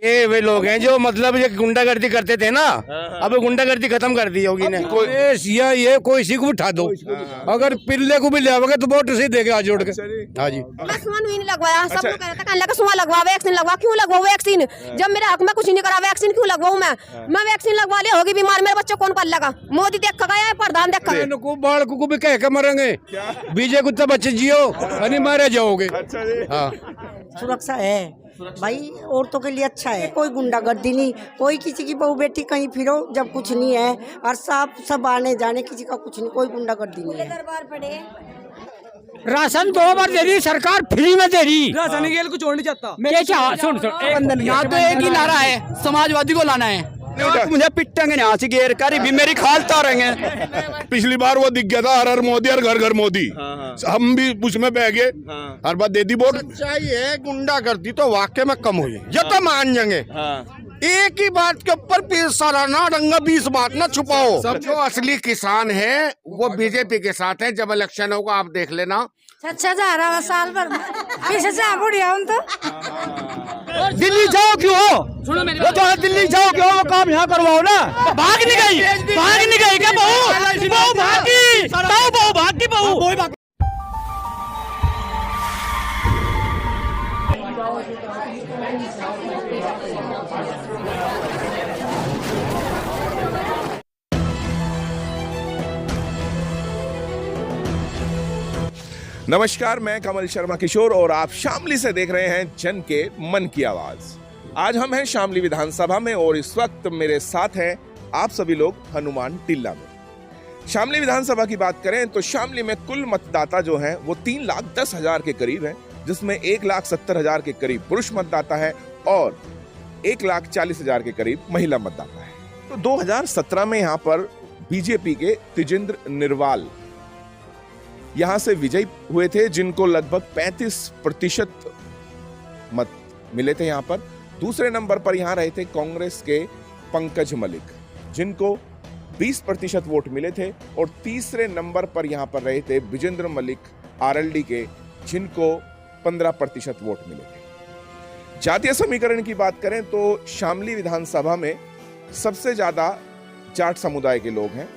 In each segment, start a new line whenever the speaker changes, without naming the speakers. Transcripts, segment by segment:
ये वे लोग हैं जो मतलब ये गुंडागर्दी करते थे ना, अब गुंडागर्दी खत्म कर दी होगी ने। ये कोई सी को उठा दो, अगर पिल्ले को भी ले आओगे तो वोट से देगा जोड़ के। हाँ जी,
सुमन नहीं लगवाया, सब लोग कहते हैं लगा सुमन लगवा, वैक्सीन लगवा। क्यों लगवाओ वैक्सीन? जब मेरे हक में कुछ नहीं करा, वैक्सीन क्यों लगवाऊं मैं वैक्सीन लगवा लिया, होगी बीमार, मेरे बच्चे कौन कर लगा? मोदी देख गया है, प्रधान देख गया।
बाढ़ को भी कह के मरेंगे, बीजे कुत्ता बच्चे जियो नहीं मारे जाओगे। हाँ,
सुरक्षा है भाई, औरतों के लिए अच्छा है, कोई गुंडागर्दी नहीं, कोई किसी की बहू बेटी कहीं फिरो जब कुछ नहीं है, और सब आने जाने, किसी का कुछ नहीं, कोई गुंडागर्दी नहीं है।
दरबार पड़े
राशन 2 बार दे रही सरकार, फ्री में दे रही।
राशन के को छोड़ नहीं चाहता।
सुन यहाँ तो एक ही नारा है, समाजवादी को लाना है। मुझे पिटेंगे यहाँ से घेर कर, भी मेरी खाल तारेंगे।
पिछली बार वो दिख गया था हर मोदी और घर घर मोदी। हम भी उसमें बह गए, हर बात दे दी वोट।
सच्चाई है, गुंडागर्दी तो वाकई में कम हुई, ये तो मान जाएंगे। एक ही बात के ऊपर सारा ना रंगा 20 बात ना छुपाओ। सब जो असली किसान है वो बीजेपी के साथ है। जब इलेक्शन होगा आप देख लेना।
अच्छा जा रहा साल भर पीछे जा बुढ़िया उन तो
दिल्ली जाओ क्यों हो? वो तो दिल्ली जाओ क्यों, वो काम यहाँ करवाओ ना। भाग नहीं गई क्या बहू भागी, बहू भागी, बहू।
नमस्कार, मैं कमल शर्मा किशोर और आप शामली से देख रहे हैं जन के मन की आवाज। आज हम हैं शामली विधानसभा में और इस वक्त मेरे साथ हैं आप सभी लोग हनुमान टिल्ला में। शामली विधानसभा की बात करें तो शामली में कुल मतदाता जो हैं वो 3,10,000 के करीब हैं, जिसमें 1,70,000 के करीब पुरुष मतदाता है और 1,40,000 के करीब महिला मतदाता है। तो 2017 में यहाँ पर बीजेपी के तेजिंद्र निर्वाल यहां से विजयी हुए थे, जिनको लगभग 35% मत मिले थे। यहां पर दूसरे नंबर पर यहां रहे थे कांग्रेस के पंकज मलिक, जिनको 20% वोट मिले थे, और तीसरे नंबर पर यहां पर रहे थे विजेंद्र मलिक आरएलडी के, जिनको 15% वोट मिले थे। जातीय समीकरण की बात करें तो शामली विधानसभा में सबसे ज्यादा जाट समुदाय के लोग हैं,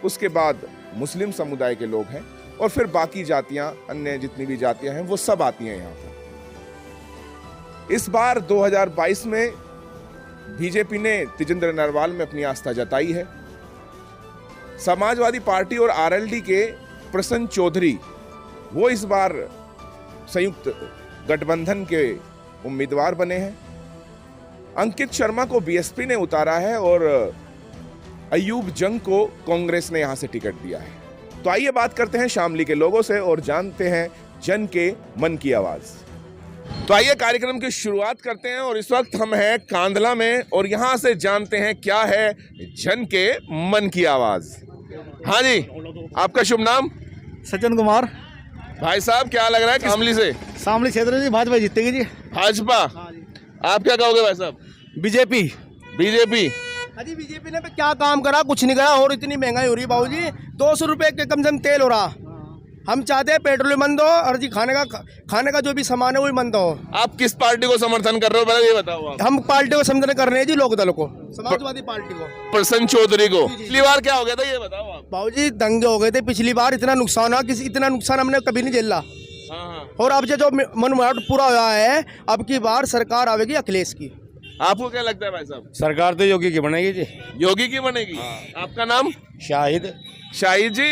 उसके बाद मुस्लिम समुदाय के लोग हैं, और फिर बाकी जातियां, अन्य जितनी भी जातियां हैं वो सब आती हैं यहां पर। इस बार 2022 में बीजेपी ने तेजिंद्र नरवाल में अपनी आस्था जताई है। समाजवादी पार्टी और आरएलडी के प्रसन्न चौधरी वो इस बार संयुक्त गठबंधन के उम्मीदवार बने हैं। अंकित शर्मा को बीएसपी ने उतारा है और अयूब जंग को कांग्रेस ने यहां से टिकट दिया है। तो आइए बात करते हैं शामली के लोगों से और जानते हैं जन के मन की आवाज। तो आइए कार्यक्रम की शुरुआत करते हैं और इस वक्त हम हैं कांधला में और यहां से जानते हैं क्या है जन के मन की आवाज। हाँ जी, आपका शुभ नाम?
सज्जन कुमार।
भाई साहब, क्या लग रहा है शामली से?
शामली क्षेत्र जी भाजपा जीतेगी जी।
भाजपा? आप क्या कहोगे भाई साहब?
बीजेपी।
बीजेपी?
अजी बीजेपी ने क्या काम करा? कुछ नहीं करा, और इतनी महंगाई हो रही बाबूजी, 200 रुपए के कम से कम तेल हो रहा। हम चाहते हैं पेट्रोल बंद हो और जी खाने का जो भी सामान है वो भी बंद हो।
आप किस पार्टी को समर्थन कर रहे हो पहले ये बताओ आप।
हम पार्टी को समर्थन कर रहे हैं जी, लोकदल को, समाजवादी पार्टी को,
प्रसन्न चौधरी को। पिछली बार क्या हो गया था ये बताओ आप।
बाबूजी दंगे हो गए थे पिछली बार, इतना नुकसान हुआ, इतना नुकसान हमने कभी नहीं झेला। और अब जो मनमुराद पूरा हुआ है, अब की बार सरकार आवेगी अखिलेश की।
आपको क्या लगता है भाई साहब?
सरकार तो योगी की बनेगी जी।
योगी की बनेगी? आपका नाम?
शाहिद।
शाहिद जी,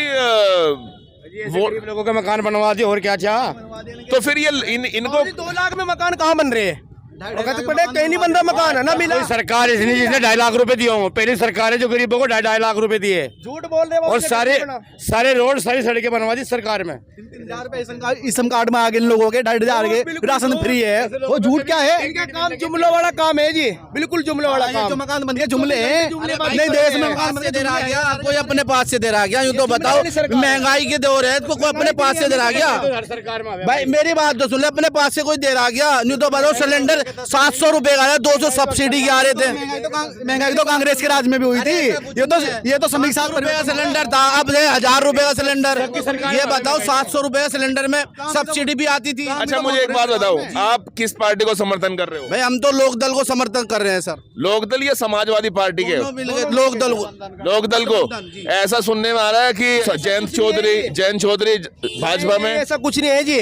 वो लोगों का मकान बनवा दिए, और क्या चाह?
तो फिर ये इनको
2 लाख में मकान कहाँ बन रहे हैं? कहीं नहीं बन रहा मकान, है ना मिला।
सरकार इसने जिसने 2.5 लाख रुपए दिए हों, पहली सरकार है जो गरीबों को 2.5 लाख रुपए दिए।
झूठ बोल रहे
और सारे रोड, सारी सड़कें बनवा दी सरकार में।
3,000 रुपए इसम कार्ड में आगे लोगों के 2,500 के राशन फ्री है। वो झूठ क्या है?
इनका काम जुमलों वाला काम है जी, बिल्कुल जुमलों वाला काम।
जो मकान बन गया जुमले हैं, नहीं देश में मकान बन दे रहा गया, कोई अपने पास से दे रहा गया। यूँ तो बताओ, महंगाई के दौर है तो कोई अपने पास से दे रहा गया? भाई मेरी बात तो सुन ले, अपने पास से कोई दे रहा गया? यूँ तो बताओ, सिलेंडर 700 रुपए का है, 200 सब्सिडी के आ रहे थे।
महंगाई तो कांग्रेस के राज में भी हुई थी। ये तो समीक्षा
रुपए का सिलेंडर था, अब है 1000 रुपए का सिलेंडर। ये बताओ 700 रुपए का सिलेंडर में सब्सिडी भी आती थी।
अच्छा मुझे एक बात बताओ, आप किस पार्टी को समर्थन कर रहे हो?
भाई हम तो लोकदल को समर्थन कर रहे हैं सर।
लोकदल या समाजवादी पार्टी के?
लोकदल को।
लोकदल को। ऐसा सुनने में आ रहा है कि जयंत चौधरी भाजपा में।
ऐसा कुछ नहीं है जी,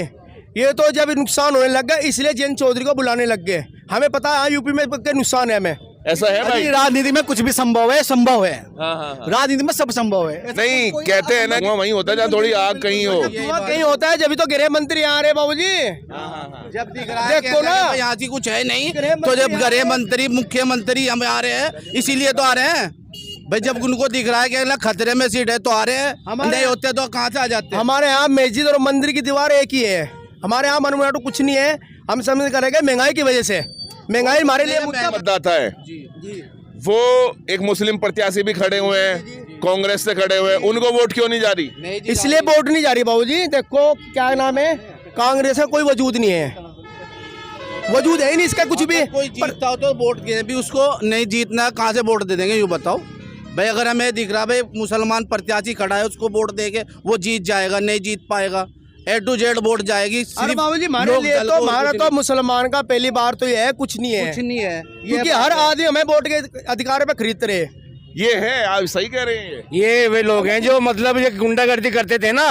ये तो जब नुकसान होने लग गया इसलिए जयंत चौधरी को बुलाने लग गए। हमें पता है यूपी में क्या नुकसान है हमें।
ऐसा है भाई?
राजनीति में कुछ भी संभव है, संभव है।
हाँ।
राजनीति में सब संभव है।
नहीं कहते हैं ना वहीं होता है जहाँ थोड़ी आग कहीं हो।
कहीं होता है, जब तो गृह मंत्री आ रहे बाबूजी।
जब दिख रहा है
देखो ना,
यहाँ की कुछ है नहीं, तो जब गृह मंत्री मुख्यमंत्री हम आ रहे हैं, इसीलिए तो आ रहे हैं भाई। जब उनको दिख रहा है कि अगला खतरे में सीट है तो आ रहे हैं, नहीं होते तो कहाँ से आ जाते हैं।
हमारे यहाँ मस्जिद और मंदिर की दीवार एक ही है। हमारे यहाँ मनमुटाव कुछ नहीं है। हम समझ करेंगे महंगाई की वजह से। महंगाई हमारे लिए
मतदाता है। वो एक मुस्लिम प्रत्याशी भी खड़े हुए हैं, कांग्रेस से खड़े हुए हैं, उनको वोट क्यों नहीं जा रही?
इसलिए वोट नहीं जा रही बाबूजी। देखो क्या नाम है, कांग्रेस का कोई वजूद नहीं है, वजूद है ही नहीं इसका कुछ भी।
कोई जीतता हो तो वोट के भी उसको नहीं जीतना, कहाँ से वोट दे देंगे यूँ बताओ भाई। अगर हमें दिख रहा भाई मुसलमान प्रत्याशी खड़ा है, उसको वोट देके वो जीत जाएगा, नहीं जीत पाएगा। A to Z वोट जाएगी।
अरे बाबूजी हमारे लिए तो, हमारा तो मुसलमान का पहली बार तो ये है, कुछ नहीं है,
कुछ नहीं है,
क्योंकि हर आदमी हमें वोट के अधिकार पे खरीद रहे।
ये है, आप सही कह रहे हैं।
ये वे लोग हैं जो मतलब ये गुंडागर्दी करते थे ना,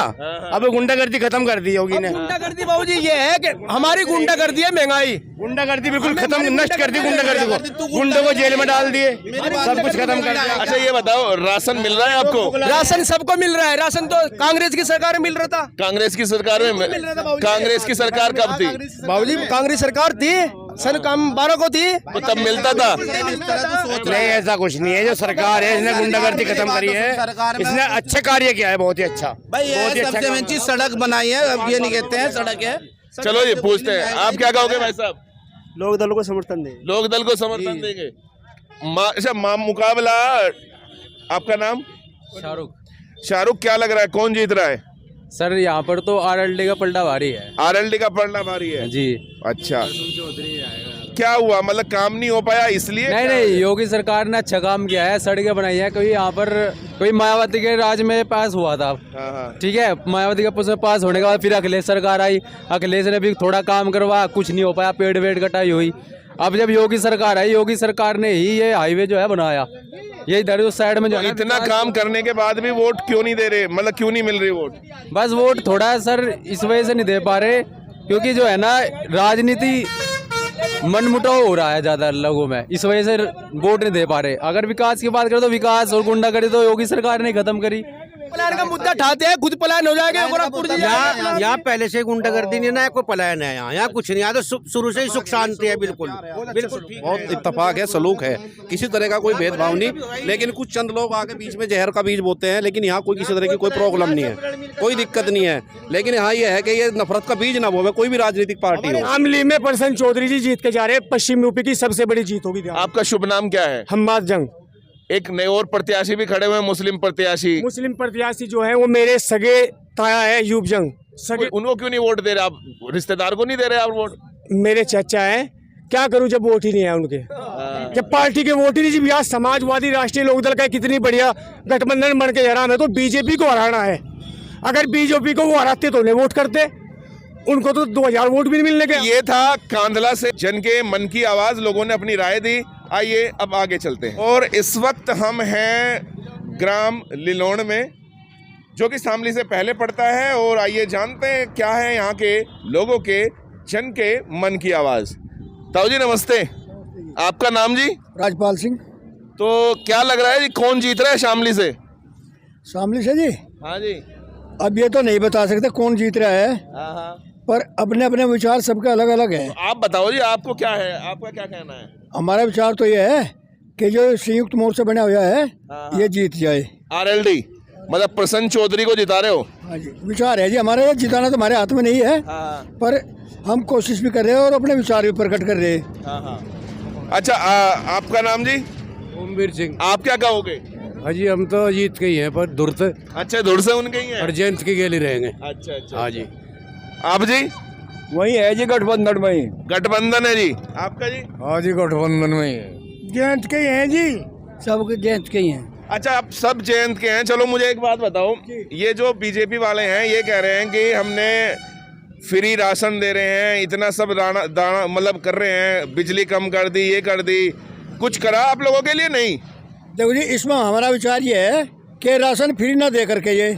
अब गुंडागर्दी खत्म कर दी होगी ने।
गुंडागर्दी बाबूजी ये है कि हमारी गुंडागर्दी है महंगाई।
गुंडागर्दी बिल्कुल खत्म, नष्ट कर दी गुंडागर्दी को। गुंडों को जेल में डाल दिए, सब कुछ खत्म कर दिया।
अच्छा ये बताओ, राशन मिल रहा है आपको?
राशन सबको मिल रहा है। राशन तो कांग्रेस की सरकार में मिल रहा था।
कांग्रेस की सरकार में? कांग्रेस की सरकार कब थी
बाबूजी? कांग्रेस सरकार थी सन कम 12 को थी,
तो तब मिलता था।
नहीं ऐसा कुछ नहीं है। जो सरकार है इसने गुंडागर्दी खत्म करी है, इसने अच्छे कार्य किया है, बहुत ही अच्छा।
भाई सबसे मेन चीज सड़क बनाई है, अब ये नहीं कहते हैं सड़क है।
चलो ये पूछते हैं, आप क्या कहोगे भाई साहब?
लोक दल को समर्थन देंगे।
लोक दल को समर्थन देंगे। अच्छा मुकाबला, आपका नाम? शाहरुख। क्या लग रहा है कौन जीत रहा है?
सर यहाँ पर तो आरएलडी का पलटा भारी है।
आरएलडी का पलटा भारी है
जी।
अच्छा क्या हुआ, मतलब काम नहीं हो पाया इसलिए?
नहीं, योगी सरकार ने अच्छा काम किया है, सड़कें बनाई है। कोई यहाँ पर कोई मायावती के राज में पास हुआ था, ठीक है, मायावती के पास होने के बाद फिर अखिलेश सरकार आई, अखिलेश ने भी थोड़ा काम करवा, कुछ नहीं हो पाया, पेड़ वेड़ कटाई हुई। अब जब योगी सरकार आई, योगी सरकार ने ही ये हाईवे जो है बनाया, ये इधर उस साइड में जो है।
इतना काम करने के बाद भी वोट क्यों नहीं दे रहे, मतलब क्यों नहीं मिल रही वोट?
बस वोट थोड़ा सर इस वजह से नहीं दे पा रहे क्योंकि जो है ना राजनीति मनमुटाव हो रहा है ज्यादा लोगों में, इस वजह से वोट नहीं दे पा रहे। अगर विकास की बात करें तो विकास और गुंडागर्दी तो योगी सरकार ने खत्म करी।
पलायन का मुद्दा उठाते हैं, खुद पलायन हो जाएगा।
यहाँ पहले से गुंडागर्दी नहीं ना, कोई पलायन है यहाँ कुछ नहीं। यहाँ तो शुरू से ही सुख शांति है, बिल्कुल
बहुत इत्तेफाक है, सलूक है, किसी तरह का कोई भेदभाव नहीं। लेकिन कुछ चंद लोग आके बीच में जहर का बीज बोते हैं, लेकिन यहाँ कोई किसी तरह की कोई प्रॉब्लम नहीं है, कोई दिक्कत नहीं है। लेकिन यहाँ ये है कि ये नफरत का बीज ना बोवे कोई भी राजनीतिक पार्टी हो।
आमली में प्रसन्न चौधरी जी जीत के जा रहे हैं, पश्चिम यूपी की सबसे बड़ी जीत होगी।
आपका शुभ नाम क्या है?
हम्माद जंग।
एक नए और प्रत्याशी भी खड़े हुए हैं, मुस्लिम प्रत्याशी
जो है वो मेरे सगे ताया है, यूब जंग सगे।
उनको क्यों नहीं वोट दे रहे आप? रिश्तेदार को नहीं दे रहे आप वोट?
मेरे चाचा है, क्या करूं जब वोट ही नहीं है उनके, जब पार्टी के वोट ही नहीं। जब यहाँ समाजवादी राष्ट्रीय लोकदल का कितनी बढ़िया गठबंधन बन के हरा है, तो बीजेपी को हराना है। अगर बीजेपी को वो हराते तो नहीं वोट करते, उनको तो 2000 वोट भी नहीं मिलने के।
ये था कांधला से जन के मन की आवाज, लोगों ने अपनी राय दी। आइए अब आगे चलते हैं। और इस वक्त हम हैं ग्राम लिलोण में, जो कि शामली से पहले पड़ता है, और आइए जानते हैं क्या है यहाँ के लोगों के जन के मन की आवाज। ताऊ जी नमस्ते, आपका नाम जी?
राजपाल सिंह।
तो क्या लग रहा है जी, कौन जीत रहा है शामली से?
शामली से जी?
हाँ जी।
अब ये तो नहीं बता सकते कौन जीत रहा है, पर अपने अपने विचार सबके अलग अलग है।
तो आप बताओ जी, आपको क्या है, आपका क्या कहना है?
हमारा विचार तो ये है कि जो संयुक्त मोर्चा बना हुआ है ये जीत जाए।
आरएलडी मतलब प्रसन्न चौधरी को जिता रहे हो?
हाँ जी, विचार है जी हमारा। ये जिताना तो हमारे हाथ में नहीं है, पर हम कोशिश भी कर रहे हैं और अपने विचार भी प्रकट कर रहे हैं।
अच्छा आपका नाम जी?
ओमवीर सिंह।
आप क्या कहोगे?
हाँ जी, हम तो जीत के ही हैं, पर धुर से।
अच्छा धुर से उनके ही हैं,
और जयंत के गेल ही रहेंगे।
अच्छा।
हाँ जी।
आप जी?
वही है जी गठबंधन में।
गठबंधन है जी। आपका जी?
हाँ जी गठबंधन में जयंत के हैं जी, सब जयंत के ही हैं।
अच्छा, आप सब जयंत के हैं। चलो मुझे एक बात बताओ, ये जो बीजेपी वाले हैं ये कह रहे हैं कि हमने फ्री राशन दे रहे हैं, इतना सब दाना मतलब कर रहे हैं, बिजली कम कर दी, ये कर दी, कुछ करा आप लोगों के लिए? नहीं।
देखो जी, इसमें हमारा विचार ये है कि राशन फ्री ना दे करके ये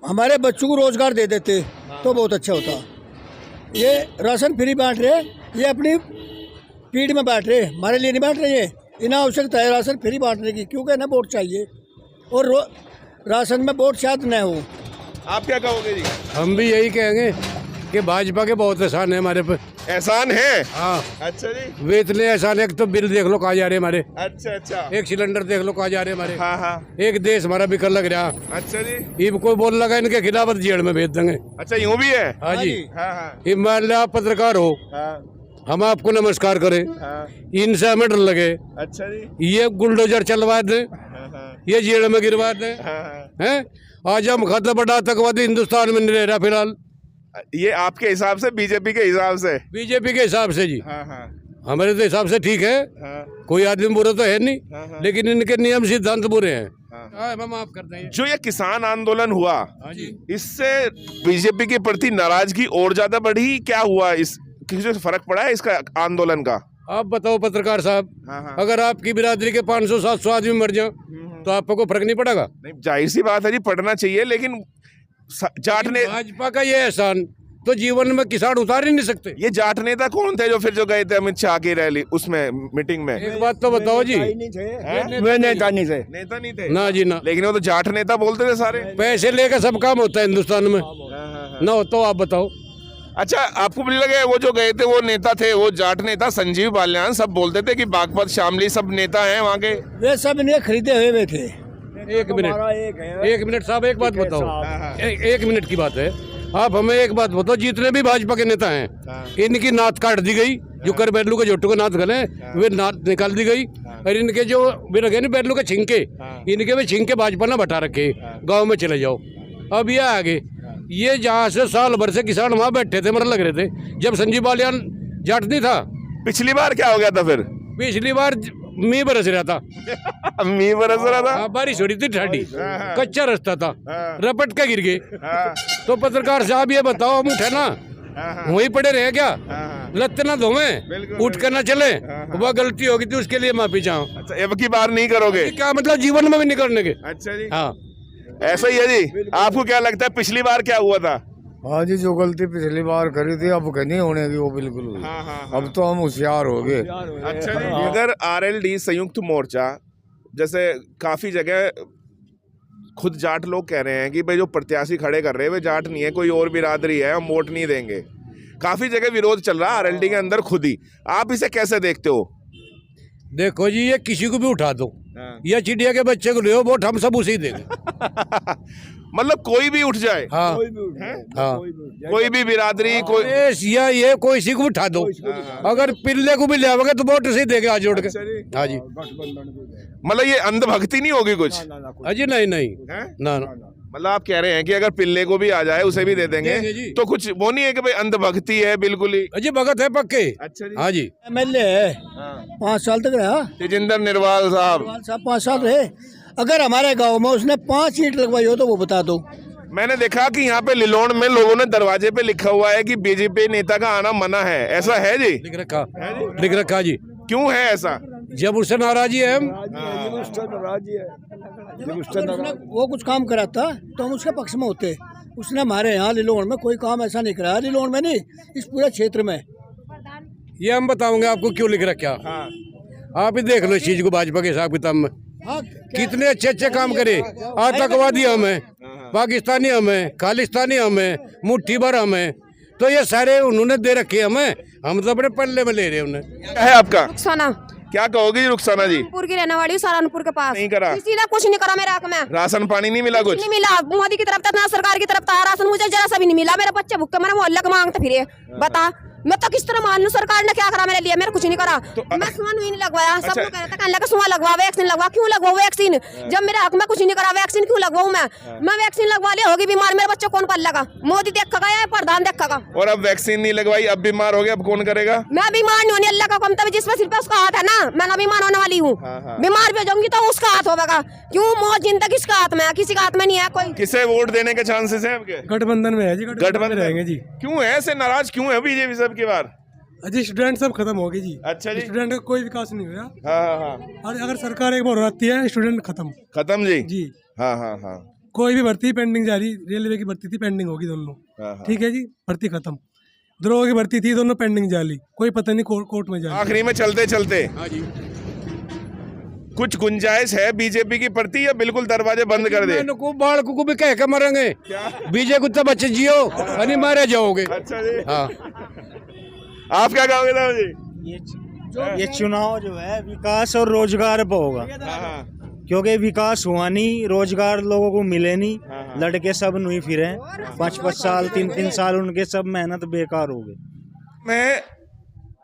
हमारे बच्चों को रोजगार दे देते तो बहुत अच्छा होता। ये राशन फ्री बांट रहे, ये अपनी पीठ में बांट रहे, हमारे लिए नहीं बांट रहे। ये इन्हें आवश्यकता है राशन फ्री बांटने की, क्योंकि इन्हें वोट चाहिए और राशन में वोट शायद न हो।
आप क्या कहोगे जी?
हम भी यही कहेंगे कि भाजपा के बहुत एहसान है हमारे पे।
एहसान है?
हाँ।
अच्छा जी।
वे इतने एहसान है कि तो बिल देख लो कहाँ जा रहे हमारे।
अच्छा अच्छा।
एक सिलेंडर देख लो कहाँ जा रहे हमारे।
हाँ हाँ।
एक देश हमारा बिकर लग रहा।
अच्छा जी।
ये कोई बोल लगा इनके खिलाफ जेल में भेज देंगे।
अच्छा, यूं भी है?
हाँ जी।
हाँ हाँ।
ये मान लो आप पत्रकार हो, हम आपको नमस्कार करें, इनसे हमें डर लगे।
अच्छा जी।
ये बुलडोजर चलवा दे, ये जेल में गिरवा दे, हैं? आज हम खतरा बड़ा आतंकवादी हिंदुस्तान में नहीं रह रहा फिलहाल।
ये आपके हिसाब से, बीजेपी के हिसाब से?
बीजेपी के हिसाब से जी।
हाँ हाँ।
हमारे तो हिसाब से ठीक है। कोई आदमी बुरा तो है नहीं, लेकिन इनके नियम सिद्धांत बुरे हैं। माफ कर दें।
जो ये किसान आंदोलन हुआ, इससे बीजेपी के प्रति नाराजगी और ज्यादा बढ़ी, क्या हुआ? इस किसी फर्क पड़ा है इसका आंदोलन का?
आप बताओ पत्रकार साहब, अगर आपकी बिरादरी के 500-700 आदमी मर जाओ तो आपको कोई फर्क नहीं पड़ेगा?
नहीं, जाहिर सी बात है जी, पढ़ना चाहिए, लेकिन जाट ने
भाजपा का ये एहसान तो जीवन में किसान उतार ही नहीं सकते।
ये जाट नेता कौन थे जो फिर जो गए थे अमित शाह की रैली उसमें मीटिंग में?
एक बात तो बताओ जी,
वे नेता नहीं थे।
नेता नहीं थे
ना जी ना,
लेकिन वो तो जाट नेता बोलते थे सारे।
पैसे लेकर सब काम होता है हिंदुस्तान में, ना हो तो आप बताओ।
अच्छा, आपको भी लगे वो जो गए थे वो नेता थे, वो जाट नेता संजीव बालियान, सब बोलते थे कि बागपत शामली सब नेता हैं वहाँ के?
वे सब इन्हें खरीदे हुए थे।
एक मिनट साहब, एक बात बताओ, एक मिनट की बात है। आप हमें एक बात बताओ, जितने भी भाजपा के नेता हैं इनकी नात काट दी गई, जो कर बैलू के जोटू को नात गले वे नात निकाल दी गई, और इनके जो भी रखे ना बैलू के छिंके, इनके भी छिंके भाजपा ने बटा रखे, गाँव में चले जाओ। अब ये आगे ये जहाँ से साल भर से किसान वहाँ बैठे थे, मर लग रहे थे, जब संजीव बालियान जाट नहीं था।
पिछली बार क्या हो गया था फिर?
पिछली बार मीह बरस रहा था।
मीह बरस रहा था?
बारिश हो रही थी, ठाडी कच्चा रास्ता था, रपट के गिर गए। तो पत्रकार साहब ये बताओ, हम उठे ना वहीं पड़े रहे क्या? लत्ते ना धोवे, उठ कर ना चले, वह गलती होगी थी उसके लिए माफी चाहो।
अच्छा, अब की बार नहीं करोगे?
क्या मतलब जीवन में भी नहीं करने के?
अच्छा जी।
हाँ,
ऐसा ही है जी। आपको क्या लगता है पिछली बार क्या हुआ था?
हाँ जी, जो गलती पिछली बार करी थी अब नहीं होने की वो बिल्कुल हुई। अब तो हम होशियार हो गए।
अच्छा जी। अगर आरएलडी संयुक्त मोर्चा जैसे काफी जगह खुद जाट लोग कह रहे हैं कि भाई जो प्रत्याशी खड़े कर रहे हैं वे जाट नहीं है, कोई और बिरादरी है, हम वोट नहीं देंगे, काफी जगह विरोध चल रहा है आरएलडी के अंदर खुद ही, आप इसे कैसे देखते हो?
देखो जी, ये किसी को भी उठा दो, या चिड़िया के बच्चे को ले वोट, हम सब उसे देंगे।
मतलब कोई भी उठ जाए?
हाँ,
कोई भी बिरादरी, कोई
या ये कोई सी को उठा दो, अगर पिल्ले को भी ले आओगे तो वोट उसे देंगे आज जोड़ के। हाँ जी।
मतलब ये अंधभक्ति नहीं होगी कुछ?
अजी नहीं ना।
मतलब आप कह रहे हैं कि अगर पिल्ले को भी आ जाए उसे भी दे देंगे तो कुछ वो नहीं है कि भाई अंधभक्ति है बिल्कुल ही?
अजी भगत है पक्के।
अच्छा जी।
हाँ जी।
MLA है, 5 साल तक रहा
तेजिंदर निर्वाल साहब।
5 साल रहे। अगर हमारे गांव में उसने 5 ईंट लगवाई हो तो वो बता दो।
मैंने देखा कि यहाँ पे लिलोन में लोगों ने दरवाजे पे लिखा हुआ है कि बीजेपी नेता का आना मना है, ऐसा है जी?
लिख रखा जी।
क्यों है ऐसा?
जब उससे नाराजी है हम,
वो कुछ काम करा था तो हम उसके पक्ष में होते। उसने हमारे यहाँ लिलोन में कोई काम ऐसा नहीं कराया, लिलोन में नहीं, इस पूरे क्षेत्र में।
ये हम बताओगे आपको क्यों लिख रखा। आप ही देख लो इस चीज को, भाजपा के हिसाब किताब में कितने अच्छे अच्छे काम करे। आतंकवादी हमें, पाकिस्तानी हमें, खालिस्तानी हमें, मुट्ठी भर हमें, तो ये सारे उन्होंने दे रखे हमें, हम तो अपने पल्ले में ले रहे उन्हें।
क्या है आपका?
रुखसाना।
क्या कहोगी रुखसाना जी?
सहारनपुर की रहने वाली हूँ, सहारनपुर के पास।
नहीं करा?
किसी ने कुछ नहीं करा मेरे हक में।
राशन पानी नहीं मिला? कुछ
नहीं मिला, मोदी की तरफ था ना सरकार की तरफ था, राशन मुझे जरा सा भी नहीं मिला। मेरे बच्चे भूखे, मैंने मोहल्ले को मांगते फिरे। बता, मैं तो किस तरह मान लूं? सरकार ने क्या करा मेरे लिए? मेरे कुछ नहीं करा। मैं सुआ नहीं लगवाया। सब लोग कहते कहने लगा सुआ लगवा, वैक्सीन लगवा। क्यों लगवाऊं वैक्सीन जब मेरे हक में कुछ नहीं करा? वैक्सीन क्यों लगवाऊं मैं वैक्सीन लगवा लिया, होगी बीमार मेरे बच्चों कौन पालेगा? मोदी देखा या प्रधान देखा?
और अब वैक्सीन नहीं लगवाई, अब बीमार हो गया, अब कौन करेगा?
मैं बीमार नहीं होनी, अल्लाह का हुक्म। तभी जिस पे सिर पे उसका हाथ है ना, मैं ना बीमार होने वाली हूँ। बीमार भी हो जाऊंगी तो उसका हाथ होगा। क्यों? मौत जिंदगी किसका हाथ में है? किसी का हाथ में नहीं है। कोई
किसे वोट देने के चांसेस हैं आपके?
गठबंधन में है जी,
गठबंधन
रहेंगे जी।
क्यों है ऐसे नाराज, क्यों है बीजेपी सब की बार?
जी स्टूडेंट सब खत्म हो गए जी।
अच्छा जी,
स्टूडेंट का कोई विकास नहीं हुआ।
हाँ।
और अगर सरकार एक बार आती है, स्टूडेंट खत्म
जी
जी।
हाँ।
कोई भी भर्ती पेंडिंग जारी, रेलवे की भर्ती थी पेंडिंग होगी दोनों। ठीक है जी, भर्ती खत्म। द्रोह की भर्ती थी, दोनों पेंडिंग जाली, कोई पता नहीं कोर्ट में जाली।
आखिरी में चलते चलते कुछ गुंजाइश है बीजेपी की प्रति या बिल्कुल दरवाजे बंद कर दे?
बाल को भी कह के मरेंगे। बीजेपी तो बच्चे जियो नहीं मारे जाओगे।
अच्छा जी,
हाँ।
आप क्या कहोगे साहब जी?
ये चुनाव जो है विकास और रोजगार पर होगा, क्योंकि विकास हुआ नहीं, रोजगार लोगों को मिले नहीं, लड़के सब नहीं फिरे 5-5 साल 3-3 साल उनके सब मेहनत बेकार हो गई।
मैं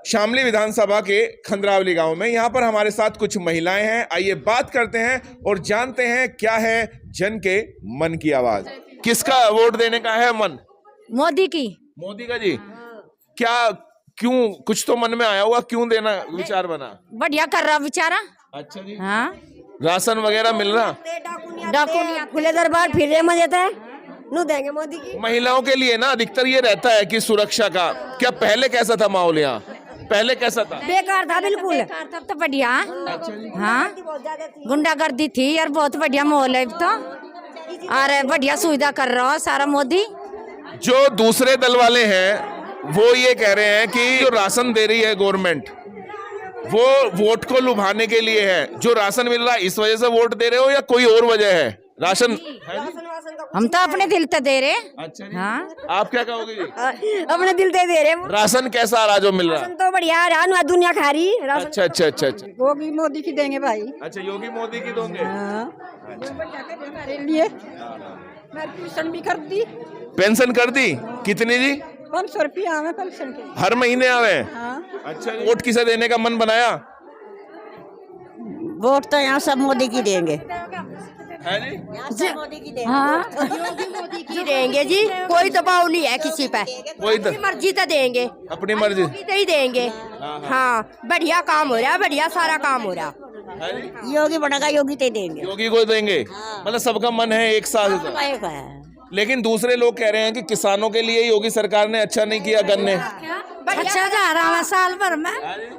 शामली विधानसभा के खंद्रावली गांव में, यहाँ पर हमारे साथ कुछ महिलाएं हैं। आइए बात करते हैं और जानते हैं क्या है जन के मन की आवाज। किसका वोट देने का है मन?
मोदी की।
मोदी का जी। क्या, क्यों? कुछ तो मन में आया होगा, क्यों देना विचार बना?
बढ़िया कर रहा बेचारा।
अच्छा जी।
हाँ,
राशन वगैरह मिल रहा?
डाकू खुले दरबार फिर रहे मजे है नू देंगे मोदी की।
महिलाओं के लिए ना अधिकतर ये रहता है कि सुरक्षा का। क्या पहले कैसा था माहौल यहाँ? पहले कैसा था?
बेकार था, बिल्कुल बेकार था। तो बढ़िया। हाँ, गुंडागर्दी थी यार, बहुत बढ़िया माहौल है तो। और बढ़िया सुविधा कर रहा है सारा मोदी।
जो दूसरे दल वाले हैं वो ये कह रहे हैं कि जो राशन दे रही है गवर्नमेंट, वो वोट को लुभाने के लिए है। जो राशन मिल रहा है इस वजह से वोट दे रहे हो या कोई और वजह है? राशन
हम तो अपने दिल से दे रहे।
अच्छा जी।
हाँ,
आप क्या कहोगे जी?
अपने दिल से दे रहे।
राशन कैसा आ रहा जो मिल रहा?
राशन तो बढ़िया आ रहा, दुनिया खा रही।
अच्छा।
योगी मोदी की देंगे भाई।
अच्छा, योगी मोदी की दोगे?
पेंशन भी कर दी।
पेंशन कर दी? कितनी जी?
500 रुपया आवे पेंशन के।
हर महीने आवे?
हाँ।
अच्छा, वोट किसे देने का मन बनाया
वोट तो यहाँ सब मोदी की देंगे।
है जी?
मोदी की देंगे।
हाँ, मोदी की देंगे जी। कोई दबाव नहीं है किसी पे,
कोई
अपनी मर्जी तो देंगे,
अपनी मर्जी
तो ही देंगे। हाँ, बढ़िया काम हो रहा है, बढ़िया सारा काम हो रहा।
योगी बनेगा, योगी तो देंगे।
योगी को देंगे, मतलब सबका मन है एक साथ। लेकिन दूसरे लोग कह रहे हैं कि किसानों के लिए योगी सरकार ने अच्छा नहीं किया। गन्ने
6,000 साल भर में,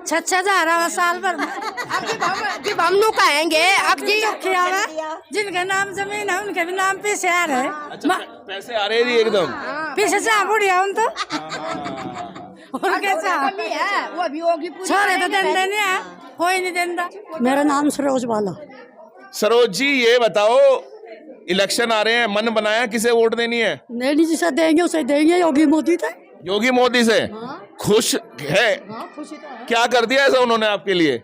6,000 साल भर में। अब हम लोग कहेंगे अब जी जिनके नाम जमीन है उनके भी नाम पैसे आ रहे हैं।
पैसे आ रहे हैं जी एकदम
पैसे से बढ़िया उन तो छोरे तो देने कोई नहीं देता।
मेरा नाम सरोज वाला।
सरोज जी, ये बताओ, इलेक्शन आ रहे हैं, मन बनाया किसे वोट देनी है?
नहीं जिसे देंगे उसे देंगे, योगी मोदी थे।
योगी मोदी से खुश है? क्या कर दिया ऐसा उन्होंने आपके लिए?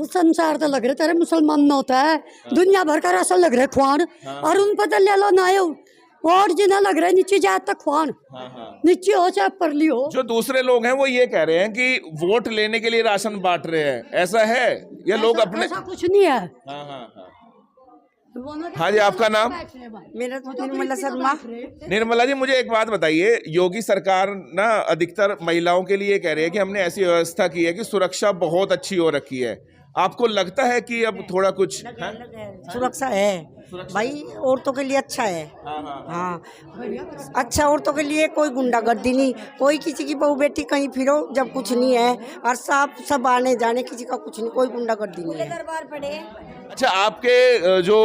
संसार तो लग रहे तेरे मुसलमान में होता है, दुनिया भर का राशन लग रहे खुआन, और उन पर तो ले लो ना और जिन्हें लग रहा है नीचे जाए तक खुआन, नीचे हो चाहे परली हो।
जो दूसरे लोग हैं वो ये कह रहे हैं कि वोट लेने के लिए राशन बांट रहे हैं, ऐसा है? ये लोग अपने
ऐसा कुछ नहीं है।
हाँ जी, आपका नाम?
मेरा तो निर्मला शर्मा।
निर्मला जी, मुझे एक बात बताइए, योगी सरकार ना अधिकतर महिलाओं के लिए कह रही है कि हमने ऐसी व्यवस्था की है कि सुरक्षा बहुत अच्छी हो रखी है। आपको लगता है कि अब थोड़ा कुछ
सुरक्षा है भाई, औरतों के लिए अच्छा है। हाँ, अच्छा, औरतों के लिए कोई गुंडागर्दी नहीं, कोई किसी की बहू बेटी कहीं फिरो जब कुछ नहीं है, और सब आने जाने, किसी का कुछ नहीं, कोई गुंडागर्दी नहीं है।
अच्छा, आपके जो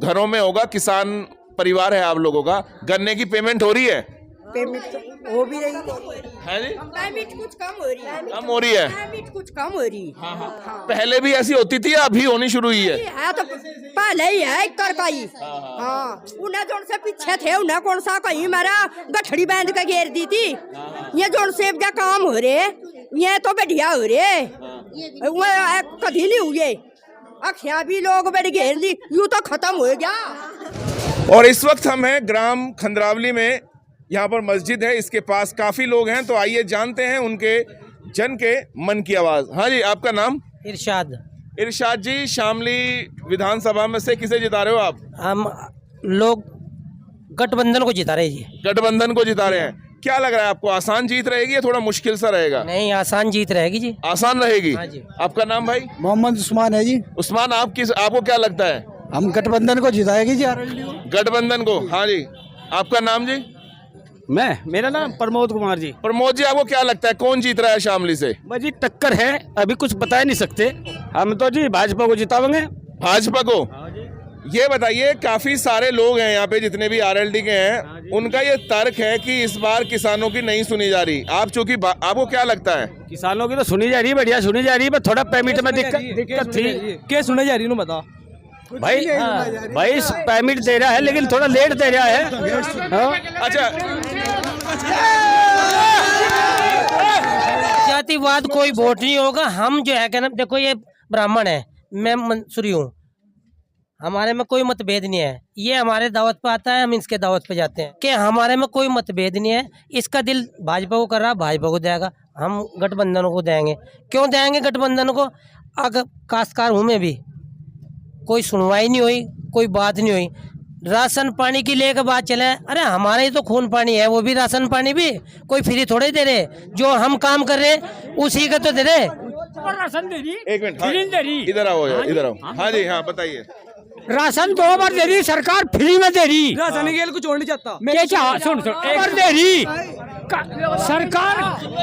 घरों में होगा, किसान परिवार है आप लोगों का, गन्ने की पेमेंट हो रही है?
पेमेंट हो भी रही
है जी?
पेमेंट कुछ कम हो रही है।
कम हो रही है?
पेमेंट कुछ कम हो रही।
पहले भी ऐसी होती थी या अभी होनी शुरू हुई है?
तो पहले ही है कर पाई। हाँ, उन्हें जोन से पीछे थे, उन्हें कौन सा कहीं मेरा गठड़ी बांध के घेर दी थी। ये जोन से क्या काम हो रहे, ये तो बढ़िया हो रहे, कभी नहीं हुए। अखियां भी लोग बड़ी घेर ली, यूं तो खत्म हो गया।
और इस वक्त हम हैं ग्राम खंद्रावली में, यहाँ पर मस्जिद है, इसके पास काफी लोग हैं, तो आइए जानते हैं उनके जन के मन की आवाज। हाँ जी, आपका नाम?
इरशाद।
इरशाद जी, शामली विधानसभा में से किसे जिता रहे हो आप?
हम लोग गठबंधन को जिता रहे जी।
गठबंधन को जिता रहे हैं। क्या लग रहा है आपको, आसान जीत रहेगी या थोड़ा मुश्किल सा रहेगा?
नहीं, आसान जीत रहेगी जी।
आसान रहेगी।
हाँ जी।
आपका नाम भाई?
मोहम्मद उस्मान है जी।
उस्मान, आपको क्या लगता है?
हम गठबंधन को जिताएगी जी।
गठबंधन को। हाँ जी, आपका नाम जी?
मेरा नाम प्रमोद कुमार जी।
प्रमोद जी, आपको क्या लगता है कौन जीत रहा है शामली से?
जी टक्कर है, अभी कुछ बता नहीं सकते। हम तो जी भाजपा को जिताएंगे।
भाजपा को? ये बताइए, काफी सारे लोग हैं यहाँ पे जितने भी आरएलडी के हैं, उनका ये तर्क है कि इस बार किसानों की नहीं सुनी जा रही। आप चूंकि आपको क्या लगता है?
किसानों की तो सुनी जा रही है, बढ़िया सुनी जा रही है, पर थोड़ा पेमेंट में दिक्कत थी।
क्या सुनी जा रही है बता
भाई? भाई पेमेंट दे रहा है लेकिन थोड़ा लेट दे रहा है।
अच्छा,
जातिवाद कोई वोट नहीं होगा। हम जो है क्या ना, देखो ये ब्राह्मण है, मैं मंसूरी हूँ, हमारे में कोई मतभेद नहीं है। ये हमारे दावत पे आता है, हम इसके दावत पे जाते हैं, कि हमारे में कोई मतभेद नहीं है। इसका दिल भाजपा को कर रहा, भाजपा को देगा, हम गठबंधन को देंगे। क्यों देंगे गठबंधन को? अगर काश्तकार हूँ मैं भी, कोई सुनवाई नहीं हुई, कोई बात नहीं हुई। राशन पानी की लेकर बात चले, अरे हमारे ही तो खून पानी है, वो भी राशन पानी भी कोई फ्री थोड़े दे रहे, जो हम काम कर रहे हैं उसी का तो दे रहे।
राशन दे रही,
एक मिनट, इधर आओ, इधर आओ। हाँ जी, हाँ बताइए।
राशन 2 बार दे रही सरकार, फ्री में दे रही।
राशन के कुछ और नहीं चाहता।
सुन एक बार दे रही सरकार,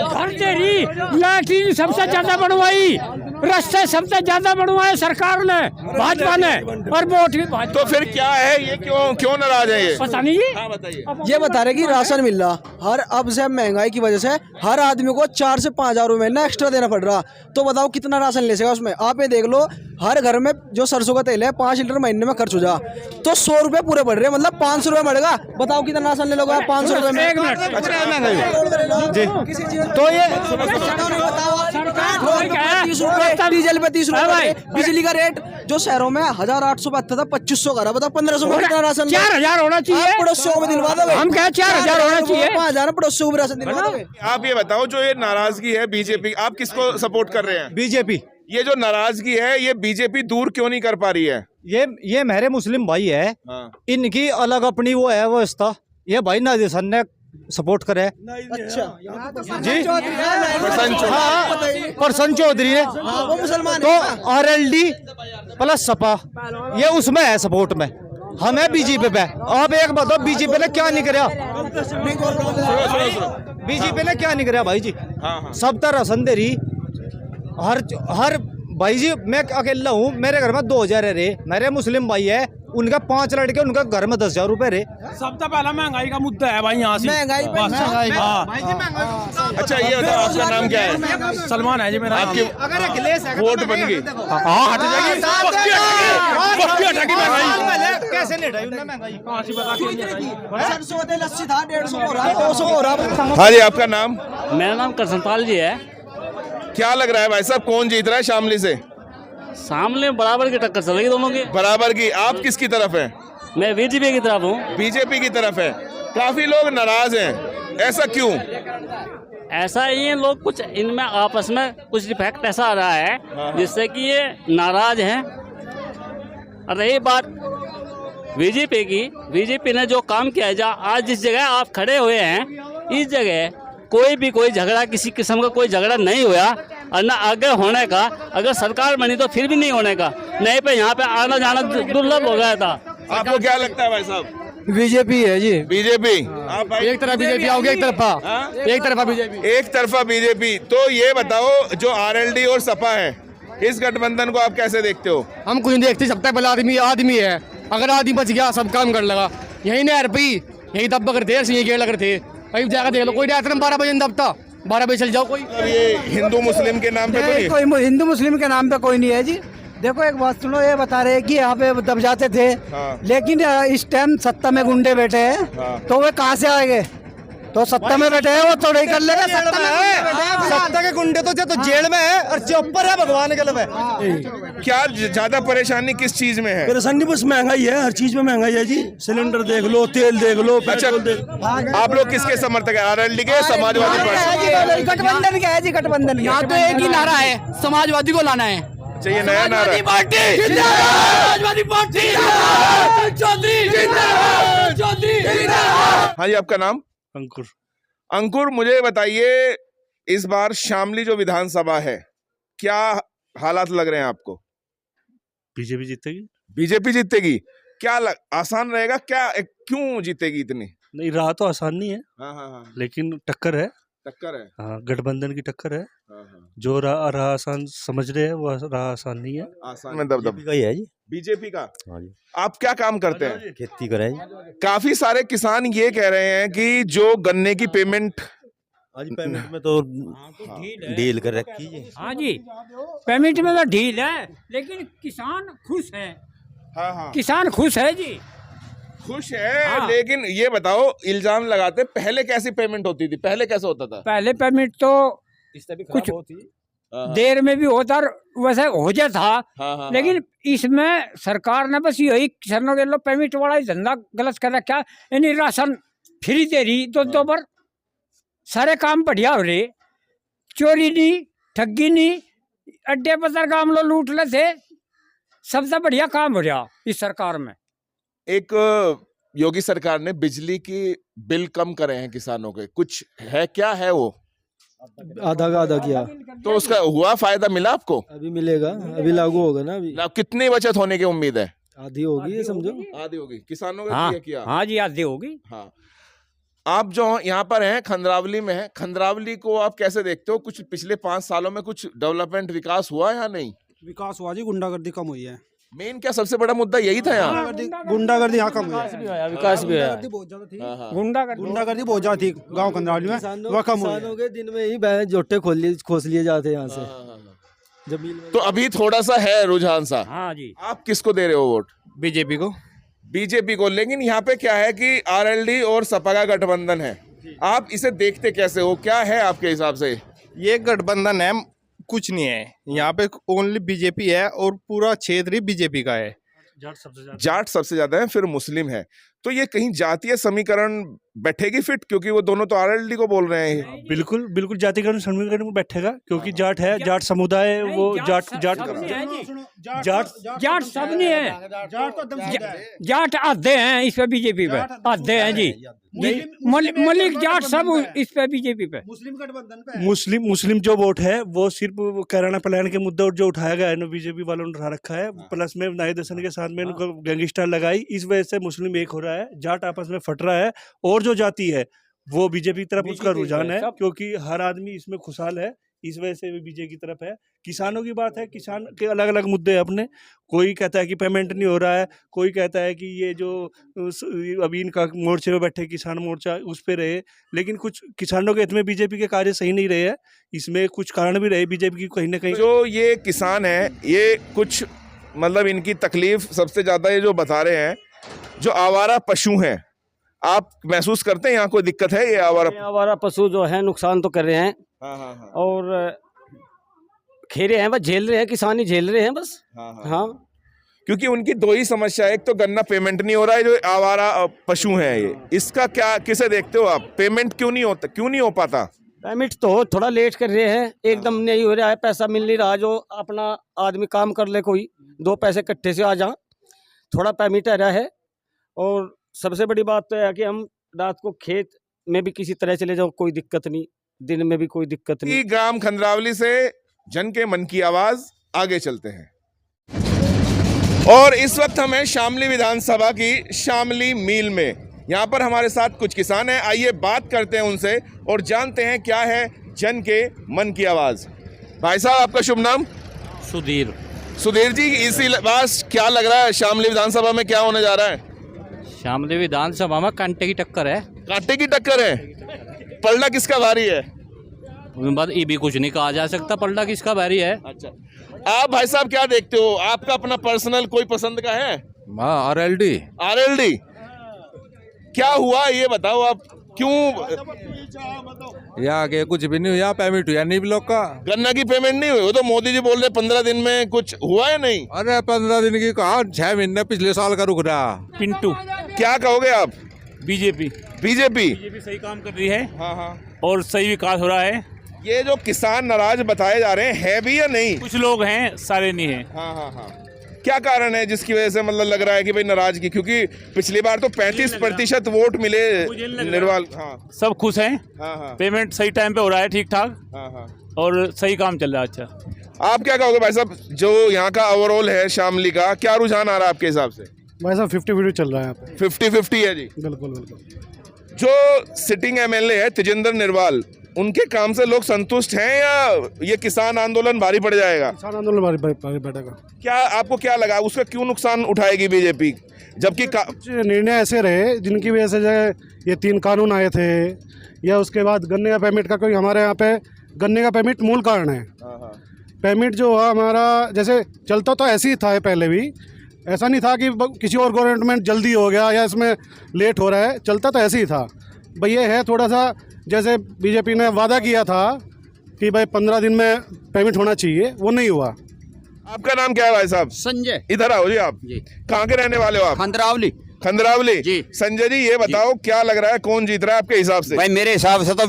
घर दे रही, लैट्रीन सबसे ज्यादा बनवाई, रास्ते सबसे ज्यादा बनवाए सरकार ने, भाजपा ने, और वोट भी भाजपा।
तो फिर क्या है ये, क्यों नाराज है ये?
पता नहीं।
हाँ बताइए।
ये बता रहे कि राशन मिल रहा, हर अब से महंगाई की वजह से हर आदमी को 4 से 5 हजार रुपए ना एक्स्ट्रा देना पड़ रहा। तो बताओ कितना राशन ले सकेगा उसमें? आप ये देख लो, हर घर में जो सरसों का तेल है 5 लीटर महीने में खर्च हो जा, तो 100 रुपए पूरे बढ़ रहे, मतलब 500 रुपए बढ़ेगा। बताओ कितना राशन ले लोगे आप 500 रुपए में?
एक मिनट,
तो ये डीजल पे 30 रुपए, बिजली का रेट जो शहरों में 1872 था 2500 का रहा, बताओ 1500 में कितना राशन?
4000 होना चाहिए।
पड़ोसियों को भी दिलवा दो।
हम कहे 4000 होना चाहिए।
5000 पड़ोसियों को भी राशन दिलवा दो।
आप ये बताओ, जो ये नाराजगी है बीजेपी, आप किसको सपोर्ट कर रहे हैं?
बीजेपी।
ये जो नाराजगी है, ये बीजेपी दूर क्यों नहीं कर पा रही है?
ये मेरे मुस्लिम भाई है, इनकी अलग अपनी वो है व्यवस्था। ये भाई नादिर ने सपोर्ट करे।
अच्छा
जी, प्रसन्न चौधरी है,
वो मुसलमान
तो आरएलडी प्लस सपा ये उसमें है सपोर्ट में, हमें बीजेपी पे। आप एक बताओ बीजेपी ने क्या नहीं कराया? बीजेपी ने क्या नहीं कराया भाई जी? सब तरह राशन दे रही, हर भाई जी। मैं अकेला हूँ, मेरे घर में 2000 है रे, मेरे मुस्लिम भाई है, उनका 5 लड़के, उनका घर में 10,000 रुपए रे।
सबसे पहला महंगाई का मुद्दा है भाई, यहाँ से
महंगाई।
अच्छा ये बताओ, आपका नाम क्या है?
सलमान है जी मेरा।
आपकी वोट बन गई?
हाँ, हट जाएगी।
कैसे नहीं हटाई महंगाई?
सरसों तेल 80 था, 150 हो रहा, 200 हो रहा।
हाँ जी, आपका नाम?
मेरा नाम करसनपाल जी है।
क्या लग रहा है भाई साहब, कौन जीत रहा है शामली से?
सामने बराबर की टक्कर चलेगी दोनों की।
बराबर की। आप किसकी तरफ हैं?
मैं बीजेपी की तरफ हूँ।
बीजेपी की तरफ है। काफी लोग नाराज हैं, ऐसा क्यों?
ऐसा ये लोग कुछ इनमें आपस में कुछ डिफेक्ट ऐसा आ रहा है जिससे कि ये नाराज हैं। और रही बात बीजेपी की, बीजेपी ने जो काम किया है, आज जिस जगह आप खड़े हुए हैं, इस जगह कोई झगड़ा, किसी किस्म का कोई झगड़ा नहीं हुआ, और न आगे होने का। अगर सरकार बनी तो फिर भी नहीं होने का, नहीं पे यहाँ पे आना जाना दुर्लभ हो गया था।
आपको क्या लगता है भाई साहब?
बीजेपी है जी।
बीजेपी। आप भाई
एक तरफ बीजेपी आओगे, एक तरफा बीजेपी।
एक तरफा बीजेपी। तो ये बताओ, जो आरएलडी और सपा है, इस गठबंधन को आप कैसे देखते हो?
हम कुछ नहीं देखते, सबसे पहला आदमी है। अगर आदमी बच गया सब काम कर लगा। यही नहर पे यही दबा करते, यही गेड़ लग रहे थे। कहीं जाकर देख लो, कोई रात में 12 बजे दबता, 12 बजे चल जाओ। कोई
ये हिंदू मुस्लिम के नाम पे तो नहीं?
कोई हिंदू मुस्लिम के नाम पे कोई नहीं है जी। देखो एक बात सुनो, ये बता रहे कि यहाँ पे दब जाते थे, लेकिन इस टाइम सत्ता में गुंडे बैठे हैं, तो वे कहाँ से आएंगे?
तो सत्ता में बैठे हैं वो थोड़े ही कर लेगा। सत्ता के गुंडे तो जेल में है और चौपर है भगवान के लिए।
क्या ज्यादा परेशानी किस चीज में है?
परेशानी बस महंगाई है, हर चीज में महंगाई है जी। सिलेंडर देख लो, तेल देख लो, पेट्रोल देख लो।
आप लोग किसके समर्थक हैं? आरएलडी के, समाजवादी पार्टी?
गठबंधन का है जी, गठबंधन।
यहाँ तो एक ही नारा है, समाजवादी को लाना है।
चाहिए नया नारा।
समाजवादी पार्टी
हाँ जी, आपका नाम?
अंकुर।
अंकुर, मुझे बताइए इस बार शामली जो विधानसभा है, क्या हालात लग रहे हैं आपको?
बीजेपी जीतेगी।
बीजेपी जीतेगी? क्या आसान रहेगा क्या? क्यों जीतेगी इतनी?
नहीं, राह तो आसान नहीं है।
हाँ।
लेकिन टक्कर है।
टक्कर है।
हाँ, गठबंधन की टक्कर है।
हाँ।
जो राह आसान समझ रहे हैं वो राह आसान नहीं है।
आसान में दबदब
का ही है जी।
बीजेपी का।
हाँ जी।
आप क्या काम करते हैं?
खेती करें।
काफी सारे किसान ये कह रहे हैं कि जो गन्ने की पेमेंट,
आज पेमेंट में तो डील कर रखी है।
हाँ जी, पेमेंट में तो ढील है, लेकिन किसान खुश है।
हाँ,
किसान खुश है जी,
खुश है।
हाँ।
लेकिन ये बताओ, इल्जाम लगाते पहले कैसी पेमेंट होती थी? पहले कैसे होता था?
पहले पेमेंट तो कुछ देर में भी होता, वैसे हो जाता था।
हाँ।
लेकिन इसमें सरकार ने बस यही किसानों के लोग पेमेंट वाला ही धंधा गलत कर रखा। यानी राशन फ्री दे रही, दो पर सारे काम बढ़िया हो रहे, चोरी नहीं, ठगी नहीं, अड्डे पत्थर काम लो लूट ले थे, सबसे बढ़िया काम हो रहा इस सरकार में।
एक योगी सरकार ने बिजली की बिल कम करे हैं किसानों के, कुछ है? क्या है वो?
आधा का आधा किया।
तो उसका हुआ फायदा मिला आपको?
अभी मिलेगा, अभी लागू होगा ना। अभी
कितनी बचत होने की उम्मीद है?
आधी होगी, ये समझो।
आधी होगी किसानों के
हाँ,
लिए किया।
हाँ जी, आधी होगी।
हाँ, आप जो यहाँ पर हैं, खंद्रावली में हैं, खंद्रावली को आप कैसे देखते हो? कुछ पिछले 5 सालों में कुछ डेवलपमेंट, विकास हुआ या नहीं?
विकास हुआ जी, गुंडागर्दी कम हुई है।
मेन क्या सबसे बड़ा मुद्दा यही था यहाँ?
गुंडागर्दी यहाँ कम हुई है।
विकास भी है।
बहुत ज्यादा थी।
गुंडागर्दी बहुत ज्यादा थी गाँव कंदरावली में, वह कम हुई है।
किसानों के दिन में ही जोटे खोस लिए जाते हैं यहाँ से जमीन में।
तो अभी थोड़ा सा है रुझान सा।
हाँ जी।
आप किसको दे रहे हो वोट?
बीजेपी को।
बीजेपी को। लेकिन यहाँ पे क्या है कि आरएलडी और सपा का गठबंधन है, आप इसे देखते कैसे हो? क्या है आपके हिसाब से?
ये गठबंधन है, कुछ नहीं है यहाँ पे, ओनली बीजेपी है और पूरा क्षेत्र ही बीजेपी का है।
जाट सबसे ज्यादा है, फिर मुस्लिम है। तो ये कहीं जातीय समीकरण बैठेगी फिट? क्योंकि वो दोनों तो आरएलडी को बोल रहे हैं।
बिल्कुल बिल्कुल जातिकरण समीकरण में बैठेगा, क्योंकि जाट है, जाट समुदाय, वो जाट
जाट सब नहीं है, जाट आधे हैं इस पे, बीजेपी पे आधे हैं जी। मलिक जाट सब इस पे बीजेपी पे।
मुस्लिम जो वोट है वो सिर्फ कैराना प्लान के मुद्दे जो उठाया गया है ना, बीजेपी वालों ने उठा रखा है। प्लस में नाई दर्शन के साथ में गैंगस्टर लगाई, इस वजह से मुस्लिम एक हो रहा है, जाट आपस में फट रहा है। और जो जाति है वो बीजेपी की तरफ उसका रुझान है, क्योंकि हर आदमी इसमें खुशहाल है, इस वजह से भी बीजेपी की तरफ है। किसानों की बात है, किसान के अलग अलग मुद्दे हैं अपने। कोई कहता है कि पेमेंट नहीं हो रहा है, कोई कहता है कि ये जो अभी इनका मोर्चे में बैठे किसान मोर्चा उस पे रहे, लेकिन कुछ किसानों के हित में बीजेपी के कार्य सही नहीं रहे हैं। इसमें कुछ कारण भी रहे बीजेपी की कहीं ना कहीं।
जो ये किसान है, ये कुछ मतलब इनकी तकलीफ सबसे ज्यादा ये जो बता रहे हैं, जो आवारा पशु हैं, आप महसूस करते हैं यहाँ कोई दिक्कत है? ये
आवारा पशु जो है नुकसान तो कर रहे हैं।
हाँ।
और खेरे हैं, बस झेल रहे हैं, किसान ही झेल रहे हैं बस। हाँ,
क्योंकि उनकी दो ही समस्या है, एक तो गन्ना पेमेंट नहीं हो रहा है, जो आवारा पशु हैं ये, इसका क्या किसे देखते हो आप? पेमेंट क्यों नहीं हो पाता?
पेमेंट तो थोड़ा लेट कर रहे हैं, एकदम नहीं हो रहा है, पैसा मिल नहीं रहा। जो अपना आदमी काम कर ले, कोई 2 पैसे इकट्ठे से आ जा, थोड़ा पेमेंट आ रहा है। और सबसे बड़ी बात तो है कि हम रात को खेत में भी किसी तरह चले जाओ, कोई दिक्कत नहीं, दिन में भी कोई दिक्कत नहीं।
ग्राम खंद्रावली से जन के मन की आवाज, आगे चलते हैं। और इस वक्त हम हैं शामली विधानसभा की शामली मील में। यहाँ पर हमारे साथ कुछ किसान हैं, आइए बात करते हैं उनसे और जानते हैं क्या है जन के मन की आवाज। भाई साहब, आपका शुभ नाम? सुधीर जी, इसी बात क्या लग रहा है शामली विधानसभा में क्या होने जा रहा है?
शामली विधानसभा में कांटे की टक्कर है।
कांटे की टक्कर है? पलड़ा किसका भारी है?
बात ये भी कुछ नहीं कहा जा सकता, पलड़ा किसका भारी है।
अच्छा, आप भाई साहब क्या देखते हो? आपका अपना पर्सनल कोई पसंद का है?
आरएलडी।
क्या हुआ ये बताओ आप? क्यों?
यहाँ के कुछ भी नहीं हुआ, पेमेंट हुआ नहीं ब्लॉक का।
गन्ना की पेमेंट नहीं हुई? वो तो मोदी जी बोल रहे 15 दिन में कुछ हुआ है नहीं।
अरे 15 दिन की कहा, 6 महीने पिछले साल का रुक रहा।
पिंटू।
क्या कहोगे आप?
बीजेपी
बीजेपी
सही काम कर रही है।
हाँ हाँ।
और सही विकास हो रहा है।
ये जो किसान नाराज बताए जा रहे हैं, है भी या नहीं?
कुछ लोग हैं, सारे नहीं है।
हाँ हाँ हाँ। क्या कारण है जिसकी वजह से मतलब लग रहा है कि भाई नाराजगी? क्योंकि पिछली बार तो 35% वोट मिले निर्वाल। हाँ
सब खुश हैं।
हाँ हाँ।
पेमेंट सही टाइम पे हो रहा है, ठीक ठाक।
हाँ हाँ।
और सही काम चल रहा है। अच्छा,
आप क्या कहोगे भाई साहब, जो यहाँ का ओवरऑल है शामली का, क्या रुझान आ रहा है आपके हिसाब से?
भाई साहब 50-50 चल रहा है यहाँ पे।
50-50 है जी।
बिल्कुल बिल्कुल।
जो सिटिंग एमएलए है तेजेंद्र निर्वाल, उनके काम से लोग संतुष्ट हैं या ये किसान आंदोलन भारी पड़ जाएगा?
किसान आंदोलन भारी बैठेगा।
क्या आपको क्या लगा, उसका क्यों नुकसान उठाएगी बीजेपी? जबकि
निर्णय ऐसे रहे जिनकी वजह से जो है ये 3 कानून आए थे, या उसके बाद गन्ने का पेमेंट का, कोई हमारे यहाँ पे गन्ने का पेमेंट मूल कारण है। पेमेंट जो हुआ हमारा, जैसे चलता तो ऐसे ही था पहले भी, ऐसा नहीं था कि किसी और गवर्नमेंट जल्दी हो गया या इसमें लेट हो रहा है, चलता तो ऐसे ही था। भाई ये है थोड़ा सा, जैसे बीजेपी ने वादा किया था कि भाई 15 दिन में पेमेंट होना चाहिए, वो नहीं हुआ।
आपका नाम क्या है भाई साहब?
संजय।
इधर आओ जी। आप जी कहाँ के रहने वाले हो आप?
खंडरावली।
खंडरावली जी। संजय जी ये बताओ, क्या लग रहा है कौन जीत रहा है आपके हिसाब से?
भाई मेरे हिसाब से तो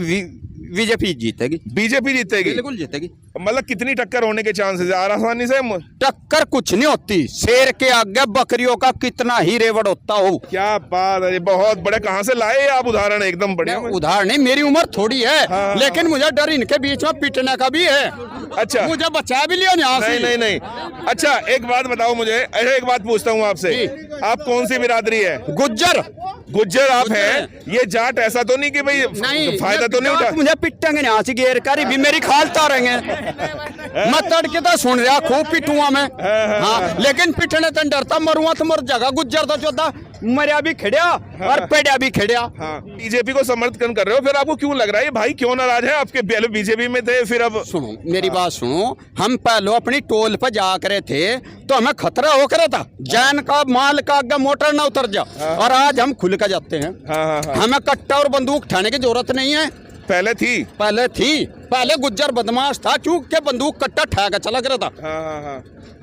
बीजेपी जीतेगी।
बीजेपी जीतेगी?
बिल्कुल जीतेगी।
मतलब कितनी टक्कर होने के चांसेस है? आसानी से
टक्कर कुछ नहीं होती, शेर के आगे बकरियों का कितना ही रेवड़ होता हो।
क्या बात है, बहुत बड़े। कहाँ से लाए आप उदाहरण? एकदम बढ़िया।
उदाहरण नहीं, मेरी उम्र थोड़ी है।
हाँ,
लेकिन मुझे डर इनके बीच में पिटने का भी है।
अच्छा,
मुझे बचा भी लिया यहाँ से।
नहीं नहीं। अच्छा एक बात बताओ मुझे, एक बात पूछता हूँ आपसे, आप कौन सी बिरादरी है?
गुज्जर।
गुज्जर आप हैं? ये जाट ऐसा तो नहीं कि भाई फायदा तो नहीं उठा?
मुझे पिटेंगे यहाँ से घेर कर भी, मेरी खाल तारेंगे। मैं तड़के तो सुन रहा खूब पिटूंगा मैं। हाँ, लेकिन पिटने तो डरता, मरुआ तो मर जाएगा। गुज्जर तो चौथा मरिया भी खड़िया और पेड़िया भी खड़िया।
बीजेपी को समर्थन कर रहे हो, फिर आपको क्यों लग रहा है भाई क्यों नाराज है? आपके पहले बीजेपी में थे, फिर अब
सुनो मेरी बात सुनो, हम पहले अपनी टोल पर जा करे थे तो हमें खतरा हो करे था, जैन का माल का आगे मोटर ना उतर जा, और आज हम खुल कर जाते हैं। हमें कट्टा और बंदूक उठाने की जरूरत नहीं है।
पहले थी।
पहले गुज्जर बदमाश था, क्योंकि बंदूक कट्टा ठा कर चला कर था।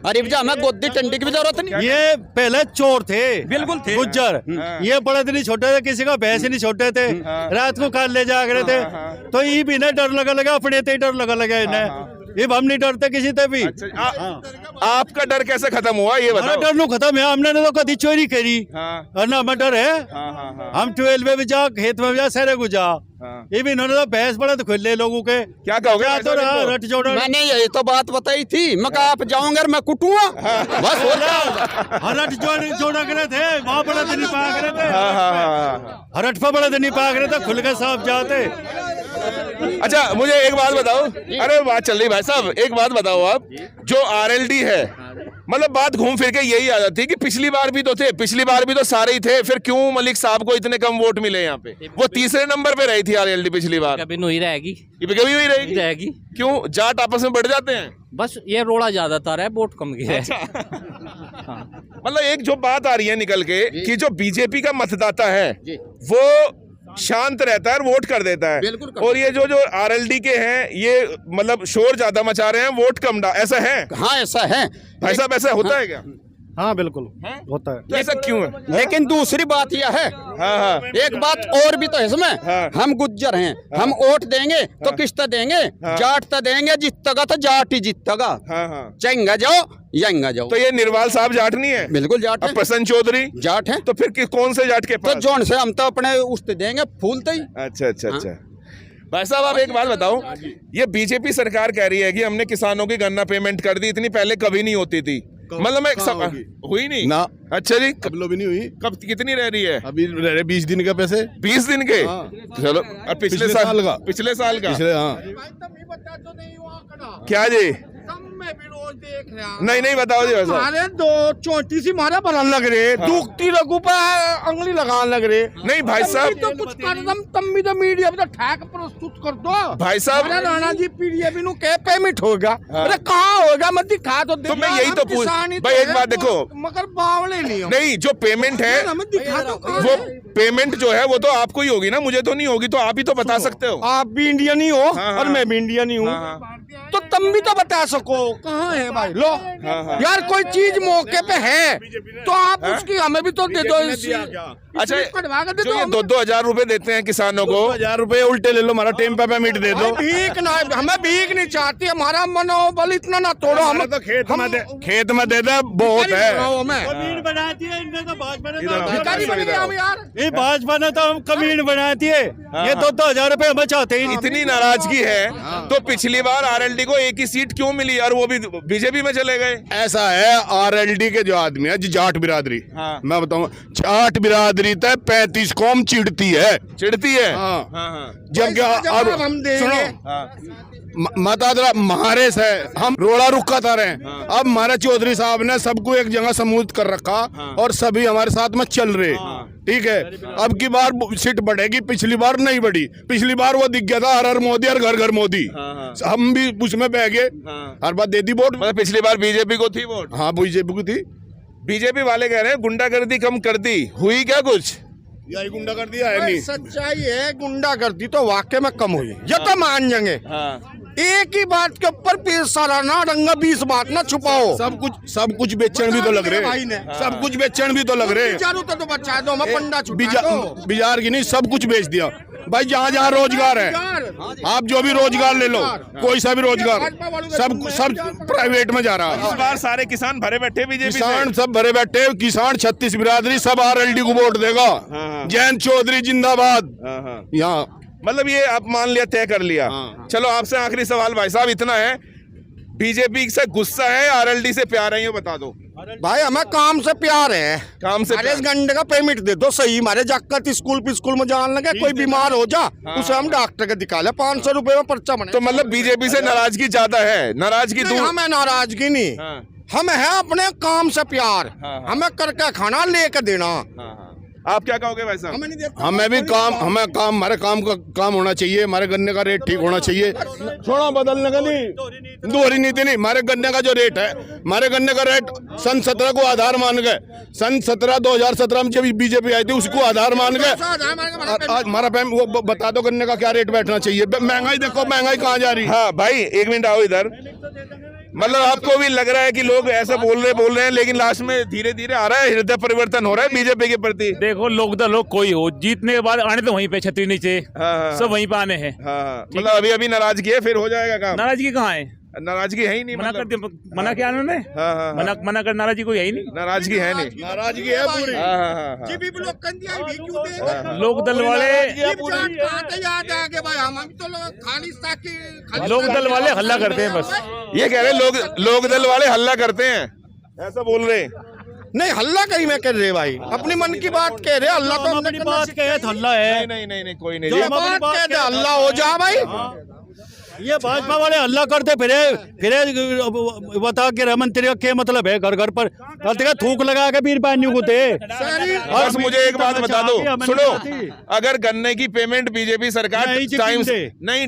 अरे भैया हमें गोदी टंडी की भी जरूरत नहीं।
ये पहले चोर थे,
बिल्कुल थे
गुज्जर। ये बड़े दिन छोटे थे, किसी का भैंस नहीं छोटे थे, रात को काल ले जा रहे थे। तो ये भी ना डर लगा अपने ते डर लगा इन्हें। ये हम नहीं डरते किसी से भी।
आपका डर कैसे खत्म हुआ ये बताओ?
डर नो खत्म है, हमने तो कभी चोरी करी और ना हमें डर है। हम 12 में भी जा, खेत में भी जा, सहरे को जा। ये भी इन्होंने तो भैंस पड़े तो खुले लोगों के।
क्या कहोगे?
तो रट जोड़ा।
मैंने यही तो बात बताई थी, मैं कहा आप जाओगे मैं कुटूंगा बस।
रट जोड़ा करे थे, वहाँ बड़े दिन पा करे थे, हरट पर बड़े दिन पा करे थे, खुल के साफ जाते।
अच्छा मुझे एक बात बताओ, अरे बात चल रही भाई साहब, एक बात बताओ आप, जो आरएलडी है, मतलब बात घूम फिर के यही आ जाती है कि पिछली बार भी तो थे, पिछली बार भी तो सारे ही थे, फिर क्यों मलिक साहब को इतने कम वोट मिले यहाँ पे? वो तीसरे नंबर पे रही थी आरएलडी पिछली बार।
कभी नहीं रहेगी,
कभी हुई रहेगी। क्यों? जाट आपस में बढ़ जाते हैं,
बस ये रोड़ा ज्यादातर है, वोट कम गिरे।
मतलब एक जो बात आ रही है निकल के कि जो बीजेपी का मतदाता है वो शांत रहता है और वोट कर देता है, और ये जो आरएलडी के हैं ये मतलब शोर ज्यादा मचा रहे हैं, वोट कम ऐसा है?
हाँ ऐसा है
भाई साहब, ऐसा होता है क्या?
हाँ बिल्कुल होता है।
तो ऐसा क्यों है?
लेकिन दूसरी बात यह है, एक बात और भी तो है इसमें, हम गुज्जर हैं, हम वोट देंगे तो किस्त देंगे, जाट तो देंगे, जीतेगा तो जाट ही जीतेगा, चाहेंगे जाओ यंगा जाओ।
तो ये निर्वाल साहब जाट नहीं है?
बिल्कुल जाट है।
प्रसन्न चौधरी
जाट है।
तो फिर कौन से जाट के पास?
तो जोन से हम तो अपने उसते देंगे फूलते ही।
अच्छा अच्छा अच्छा। भाई साहब आप एक बात बताओ, ये बीजेपी सरकार कह रही है कि हमने किसानों की गन्ना पेमेंट कर दी, इतनी पहले कभी नहीं होती थी, मतलब मैं हुई नहीं ना। अच्छा जी, कब भी नहीं हुई? कब कितनी रह रही है? अभी रह रहे 20 दिन का पैसे। 20 दिन के? चलो। और पिछले साल का? पिछले साल का? क्या जी? नहीं बताओ जी।
अरे 234 मारा बनन लग रहे, दुखती रघु पर अंगली लगाने लग रहे।
नहीं भाई साहब,
तो कुछ कर दम, तम भी तो मीडिया में तो ठैक प्रस्तुत कर दो
भाई साहब।
राणा जी पीडीएफ नु के पेमेंट होगा? अरे कहाँ होगा? मत दिखा तो
मैं यही तो पूछ भाई, एक बात देखो,
मगर बावले
नहीं, जो पेमेंट है वो पेमेंट जो है वो तो आपको ही होगी ना, मुझे तो नहीं होगी, तो आप ही तो बता सकते हो।
आप भी इंडियन ही हो
हाँ,
और मैं भी इंडियन ही हूँ, तो तुम भी तो बता सको कहाँ है भाई। लो यार, कोई चीज मौके पे है तो आप उसकी हमें भी तो दे दो।
अच्छा, जो ये 2-2 रुपए देते हैं किसानों को,
1000 रुपए उल्टे ले लो, हमारा टेम्पा पेमेंट दे दो। भीख ना, हमें भीख नहीं चाहती, हमारा मनोबल इतना ना तोड़ो। हम तो खेत में दे दे बहुत है।
कमीन बनाती है इनमें तो
भिखारी बन गए हम यार।
ये भाजपा ने तो हम कमीन बनाती है, ये 2-2 रुपए हमें चाहते ही।
इतनी नाराजगी है तो पिछली बार आरएलडी को एक ही सीट क्यों मिली और वो भी बीजेपी में चले गए?
ऐसा है, आरएलडी के जो आदमी है, जाट बिरादरी, मैं बताऊं, जाट बिरादरी तक 35 कौम चिढ़ती है। जब सुनो, मतादरा महारेस है, हम रोड़ा रुका था रहे। अब हमारे चौधरी साहब ने सबको एक जगह समूहित कर रखा और सभी हमारे साथ में चल रहे। ठीक है, अब की बार सीट बढ़ेगी, पिछली बार नहीं बढ़ी। पिछली बार वो दिख गया था हर हर मोदी और घर घर मोदी, हम भी उसमें बह गए, हर बार दे दी वोट।
मतलब पिछली बार बीजेपी को थी वोट?
हाँ, बीजेपी को थी।
बीजेपी वाले कह रहे हैं गुंडागर्दी कम कर दी, हुई क्या कुछ?
यही गुंडागर्दी है नहीं। सच्चाई है, गुंडागर्दी तो वाकई में कम हुई, ये तो मान जाएंगे। एक ही बात के ऊपर पीस सालाना डंगा 20 बात ना छुपाओ। सब कुछ बेचन भी तो लग रहे, सब कुछ बेचन भी तो लग रहे। तो बचा दो, मैं पंडा बिजार की नहीं, सब कुछ बेच दिया भाई। जहाँ जहाँ रोजगार है, आप जो भी रोजगार ले लो, कोई सा भी रोजगार, सब प्राइवेट में जा रहा है।
इस बार सारे किसान भरे बैठे, बीजेपी
किसान सब भरे बैठे, किसान 36 बिरादरी सब आरएलडी को वोट देगा। जयंत चौधरी जिंदाबाद। यहाँ
मतलब ये आप मान लिया, तय कर लिया। चलो आपसे आखिरी सवाल भाई साहब इतना है, बीजेपी से गुस्सा है, आरएलडी से प्यार है, ये बता दो। भाई हमें काम से प्यार है, काम से। 40 घंटे का पेमेंट दे दो, सही हमारे जाकर स्कूल में जाने लगे, कोई बीमार हो जा उसे हम डॉक्टर के दिखा ले, 500 रुपए में पर्चा बने। तो मतलब बीजेपी से नाराजगी ज्यादा है? नाराजगी दूर, हमें नाराजगी नहीं, हमें है अपने काम से प्यार, हमें करके खाना लेके देना। आप क्या कहोगे भाई साहब? हमें भी काम, हमारे काम का काम होना चाहिए, हमारे गन्ने का रेट ठीक होना चाहिए। छोड़ा बदलने का नहीं, दोहरी नीति नहीं। हमारे गन्ने का जो रेट है, हमारे गन्ने का रेट सन 17 को आधार मान गए, सन 2017 में जब बीजेपी आई थी उसको आधार मान गए। आज हमारा वो बता दो गन्ने का क्या रेट बैठना चाहिए? महंगाई देखो, महंगाई कहाँ जा रही है। हाँ भाई, एक मिनट आओ इधर। मतलब आपको भी लग रहा है कि लोग ऐसा बोल रहे हैं, लेकिन लास्ट में धीरे धीरे आ रहा है, हृदय परिवर्तन हो रहा है बीजेपी के प्रति?
देखो, लोग तो लोग कोई हो, जीतने के बाद आने तो वहीं पे, छतरी नीचे सब वहीं पे आने हैं।
मतलब अभी नाराजगी है, फिर हो जाएगा काम?
नाराजगी कहाँ है?
नाराजगी है ही नहीं।
मना कर दिया, मना किया उन्होंने। मना कर, नाराजगी कोई है ही नहीं।
नाराजगी है नहीं, नाराजगी है पूरी।
लोक दल वाले, लोक दल वाले हल्ला करते हैं बस।
ये कह रहे लोक दल वाले हल्ला करते हैं, ऐसा बोल रहे।
नहीं, हल्ला कहीं में कर रहे भाई, अपनी मन की बात कह रहे। हल्ला तो हमने
बात कहे तो हल्ला है।
नहीं कोई नहीं,
बात कह दे हल्ला हो जा भाई।
ये भाजपा वाले हल्ला करते फिरे बता के रमन तेरे क्या मतलब है? घर घर पर थूक लगा के बीर पानी होते।
बस मुझे एक बात बता दो, सुनो, अगर गन्ने की पेमेंट बीजेपी सरकार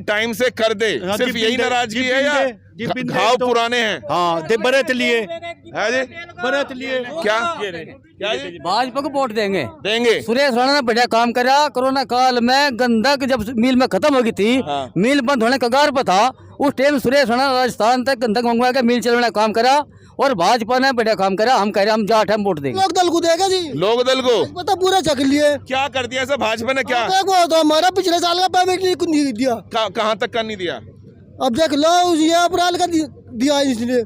टाइम से कर दे, सिर्फ यही नाराजगी है या घाव पुराने हैं?
हाँ, बरत लिए
क्या
भाजपा को वोट
देंगे।
सुरेश राणा ने बढ़िया काम करा। कोरोना काल में गंदक जब मिल में खत्म हो गई थी, मिल बंद होने कगार पर था, उस टाइम सुरेश राणा राजस्थान तक गंदक मंगवा के मिल चलाने का काम करा और भाजपा ने बढ़िया काम करा। हम कह रहे हम जाट, हम वोट देंगे।
लोक दल को देगा जी,
लोक दल को
पता पूरा चक लिए।
क्या कर दिया सब भाजपा ने? क्या
तो हमारा पिछले साल का पेमेंट नहीं दिया।
कहाँ तक का नहीं दिया?
अब देख लो, ये अप्रैल का दिया इसलिए।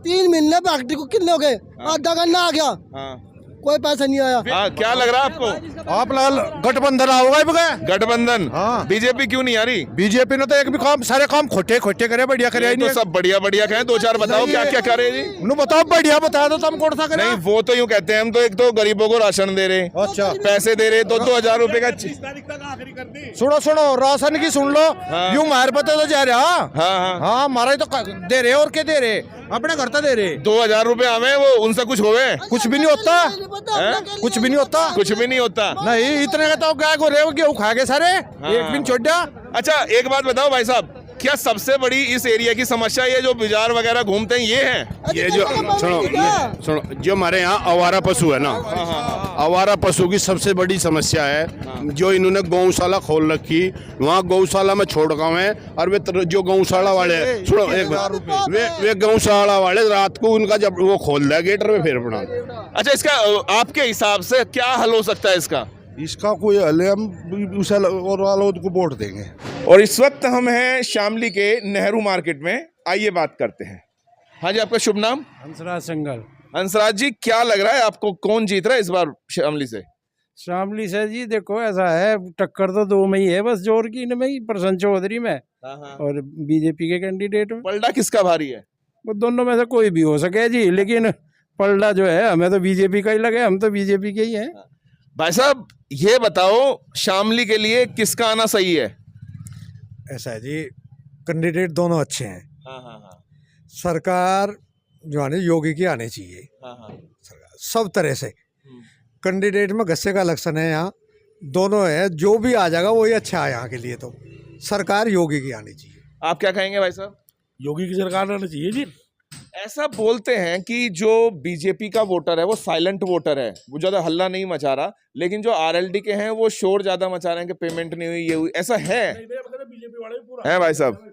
3 महीने फैक्ट्री को कितने हो गए, आधा घंटा आ गया, कोई पैसा नहीं आया।
क्या लग रहा है आपको?
आप गठबंधन आओगे?
गठबंधन? बीजेपी क्यों नहीं आ रही?
बीजेपी ने तो एक भी काम, सारे काम खोटे करे, बढ़िया करे।
तो सब बढ़िया कहें, 2-4 बताओ क्या क्या करे जी?
बताओ, बढ़िया बताया तो हम कौन सा करें?
नहीं, वो तो यूँ कहते हैं, हम तो एक तो गरीबों को राशन दे रहे, अच्छा पैसे दे रहे, 2-2 रुपए का।
सुनो, राशन की सुन लो, यूँ मार पता तो जा रहा। हाँ, हमारा तो दे रहे, और क्या दे रहे, अपने घर तो दे रहे।
2000 रुपए आवे, वो उनसे कुछ होवे?
कुछ भी नहीं होता, कुछ भी नहीं होता। नहीं, इतने का तो क्या हो रहे हो, गेहूँ खा गए सारे, एक दिन छोड़ दिया।
अच्छा, एक बात बताओ भाई साहब, क्या सबसे बड़ी इस एरिया की समस्या ये जो बाजार वगैरह घूमते हैं ये है?
ये जो सुनो जो हमारे यहाँ आवारा पशु है ना, आवारा पशु की सबसे बड़ी समस्या है। जो इन्होंने गौशाला खोल रखी, वहाँ गौशाला में छोड़ गए हैं। और वे जो गौशाला वाले सुनो वे गौशाला वाले रात को उनका जब वो खोल दिया गेट में फिर पड़ा।
अच्छा, इसका आपके हिसाब से क्या हल हो सकता है इसका?
इसका कोई हल है, हम उस और वालों को वोट देंगे।
और इस वक्त हम हैं शामली के नेहरू मार्केट में, आइए बात करते हैं। हाँ जी, आपका शुभ नाम?
हंसराज संगल।
हंसराज जी, क्या लग रहा है आपको, कौन जीत रहा है इस बार शामली से?
शामली से जी देखो ऐसा है, टक्कर तो दो में ही है बस, जोर की इनमें ही, प्रसन्न चौधरी में और बीजेपी के कैंडिडेट में।
पलड़ा किसका भारी है?
वो दोनों में से कोई भी हो सके जी, लेकिन पलड़ा जो है हमें तो बीजेपी का ही लगे, हम तो बीजेपी के ही हैं।
भाई साहब ये बताओ, शामली के लिए किसका आना सही है?
ऐसा है जी, कैंडिडेट दोनों अच्छे हैं। सरकार जो है योगी की आनी चाहिए सब तरह से। कैंडिडेट में गस्से का लक्षण है, यहाँ दोनों है, जो भी आ जाएगा वही अच्छा है यहाँ के लिए। तो सरकार योगी की आनी चाहिए।
आप क्या कहेंगे भाई साहब?
योगी की सरकार आनी चाहिए जी।
ऐसा बोलते हैं कि जो बीजेपी का वोटर है वो साइलेंट वोटर है, वो ज्यादा हल्ला नहीं मचा रहा, लेकिन जो आरएलडी के हैं वो शोर ज्यादा मचा रहे हैं कि पेमेंट नहीं हुई, ये हुई। ऐसा है भाई साहब,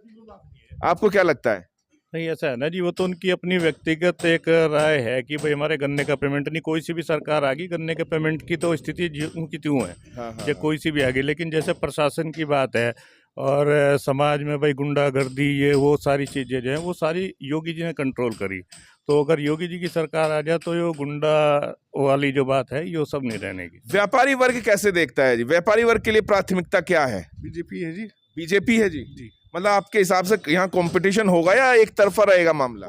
आपको क्या लगता है?
नहीं, ऐसा है ना जी, वो तो उनकी अपनी व्यक्तिगत एक राय है कि भाई हमारे गन्ने का पेमेंट नहीं। कोई सी भी सरकार आ गई, गन्ने के पेमेंट की तो स्थिति उनकी त्यों है, चाहे कोई सी भी आ गई। लेकिन जैसे प्रशासन की बात है और समाज में भाई गुंडागर्दी, ये वो सारी चीज़ें जो हैं वो सारी योगी जी ने कंट्रोल करी। तो अगर योगी जी की सरकार आ जाए तो ये गुंडा वाली जो बात है ये सब नहीं रहने की।
व्यापारी वर्ग कैसे देखता है जी? व्यापारी वर्ग के लिए प्राथमिकता क्या है?
बीजेपी है जी।
बीजेपी है जी। मतलब आपके हिसाब से यहाँ कंपटीशन होगा या एक तरफा रहेगा मामला?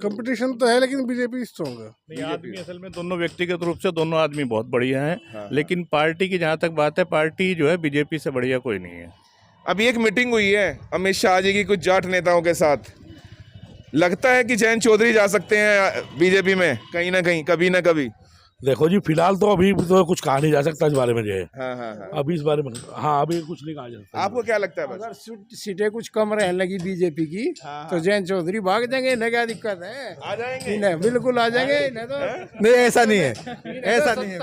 कंपटीशन तो है, लेकिन बीजेपी स्ट्रॉन्ग है।
नहीं, आदमी असल में दोनों व्यक्तिगत रूप से दोनों आदमी बहुत बढ़िया हैं, लेकिन पार्टी की जहाँ तक बात है, पार्टी जो है बीजेपी से बढ़िया कोई नहीं है।
अभी एक मीटिंग हुई है अमित शाह जी की कुछ जाट नेताओं के साथ, लगता है कि जयंत चौधरी जा सकते हैं बीजेपी में कहीं ना कहीं, कभी ना कभी।
देखो जी, फिलहाल तो अभी तो कुछ कहा नहीं जा सकता इस बारे में जो है।
हाँ।
अभी इस बारे में अभी कुछ नहीं कहा जा सकता।
आपको क्या लगता है?
अगर सीटें कुछ कम रहने लगी बीजेपी की तो जयंत चौधरी भाग जाएंगे, इन्हें क्या दिक्कत है?
आ जाएंगे,
नहीं बिल्कुल आ जाएंगे।
नहीं, ऐसा नहीं है, ऐसा नहीं है।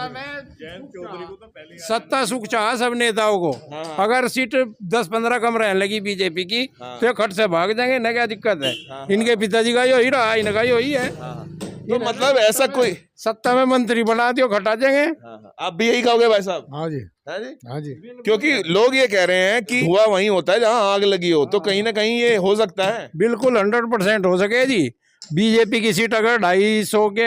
सत्ता सुख चाह सब नेताओं को, अगर सीट 10-15 कम रहने लगी बीजेपी की तो खट से भाग जाएंगे, इन्हें क्या दिक्कत है? इनके पिताजी का यही रहा, इनका यही है।
तो मतलब ऐसा कोई
सत्ता में मंत्री बना दियो, खटा जाएंगे।
आप भी यही कहोगे भाई साहब?
हाँ जी,
हाँ जी,
हाँ जी।
क्योंकि लोग ये कह रहे हैं कि धुआं वहीं होता है जहां आग लगी हो, तो कहीं ना कहीं ये हो सकता है।
बिल्कुल 100% हो सके जी। बीजेपी की सीट अगर 250 के,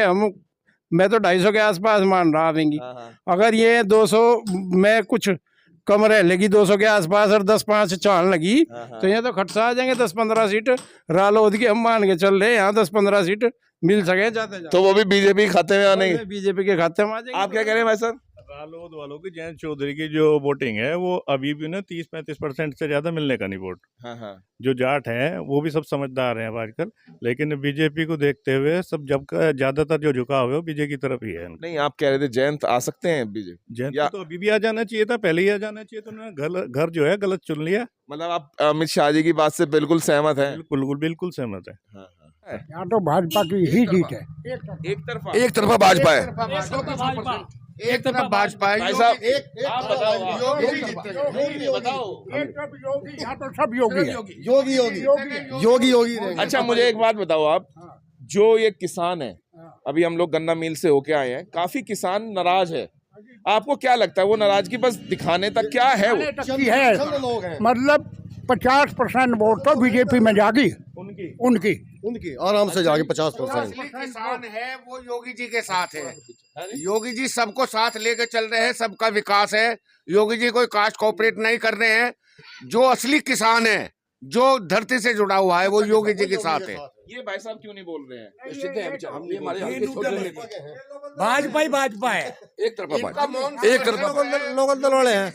मैं तो 250 के आसपास मान रहा आवेंगी। अगर ये 200 में कुछ कम रह लगी, 200 के आसपास और 10-5 चाल लगी तो ये तो खटसा आ जाएंगे 10-15 सीट। रालोद की हम मान के चल रहे हैं, यहाँ 10-15 सीट मिल सके जाते।
तो वो भी बीजेपी के खाते में आने,
बीजेपी के खाते में आ जाएंगे।
आप क्या कह रहे हैं भाई साहब?
रालोद वालों की जयंत चौधरी की जो वोटिंग है वो अभी भी ना 30-35% से ज्यादा मिलने का नहीं वोट। जो जाट हैं वो भी सब समझदार हैं आजकल, लेकिन बीजेपी को देखते हुए सब जब का ज्यादातर जो झुकाव है वो बीजेपी की तरफ ही है।
नहीं, आप कह रहे थे जयंत आ सकते हैं बीजेपी?
जयंत तो अभी भी आ जाना चाहिए था, पहले ही आ जाना चाहिए था। उन्होंने घर जो है गलत चुन लिया।
मतलब आप अमित शाह जी की बात से बिल्कुल सहमत हैं?
बिल्कुल सहमत है।
यहाँ तो भाजपा की ही जीत है।
एक तरफा भाजपा है,
एक तरफ भाजपा है।
भाई साहब
आप बताओ,
यहाँ तो सब योगी।
अच्छा मुझे एक बात बताओ आप, जो ये किसान है, अभी हम लोग गन्ना मिल से होके आए हैं, काफी किसान नाराज है, आपको क्या लगता है वो नाराजगी बस दिखाने तक क्या है वो?
मतलब 50% वोट तो बीजेपी में जागी, उनकी
आराम से जाके 50%।
किसान है वो योगी जी के साथ है। योगी जी सबको साथ लेके चल रहे हैं, सबका विकास है। योगी जी कोई कास्ट कोऑपरेट नहीं कर रहे हैं। जो असली किसान है, जो धरती से जुड़ा हुआ है, वो योगी जी के साथ है।
ये भाई साहब क्यों नहीं बोल रहे हैं?
भाजपा है।
एक तरफा लोकल दल वाले हैं,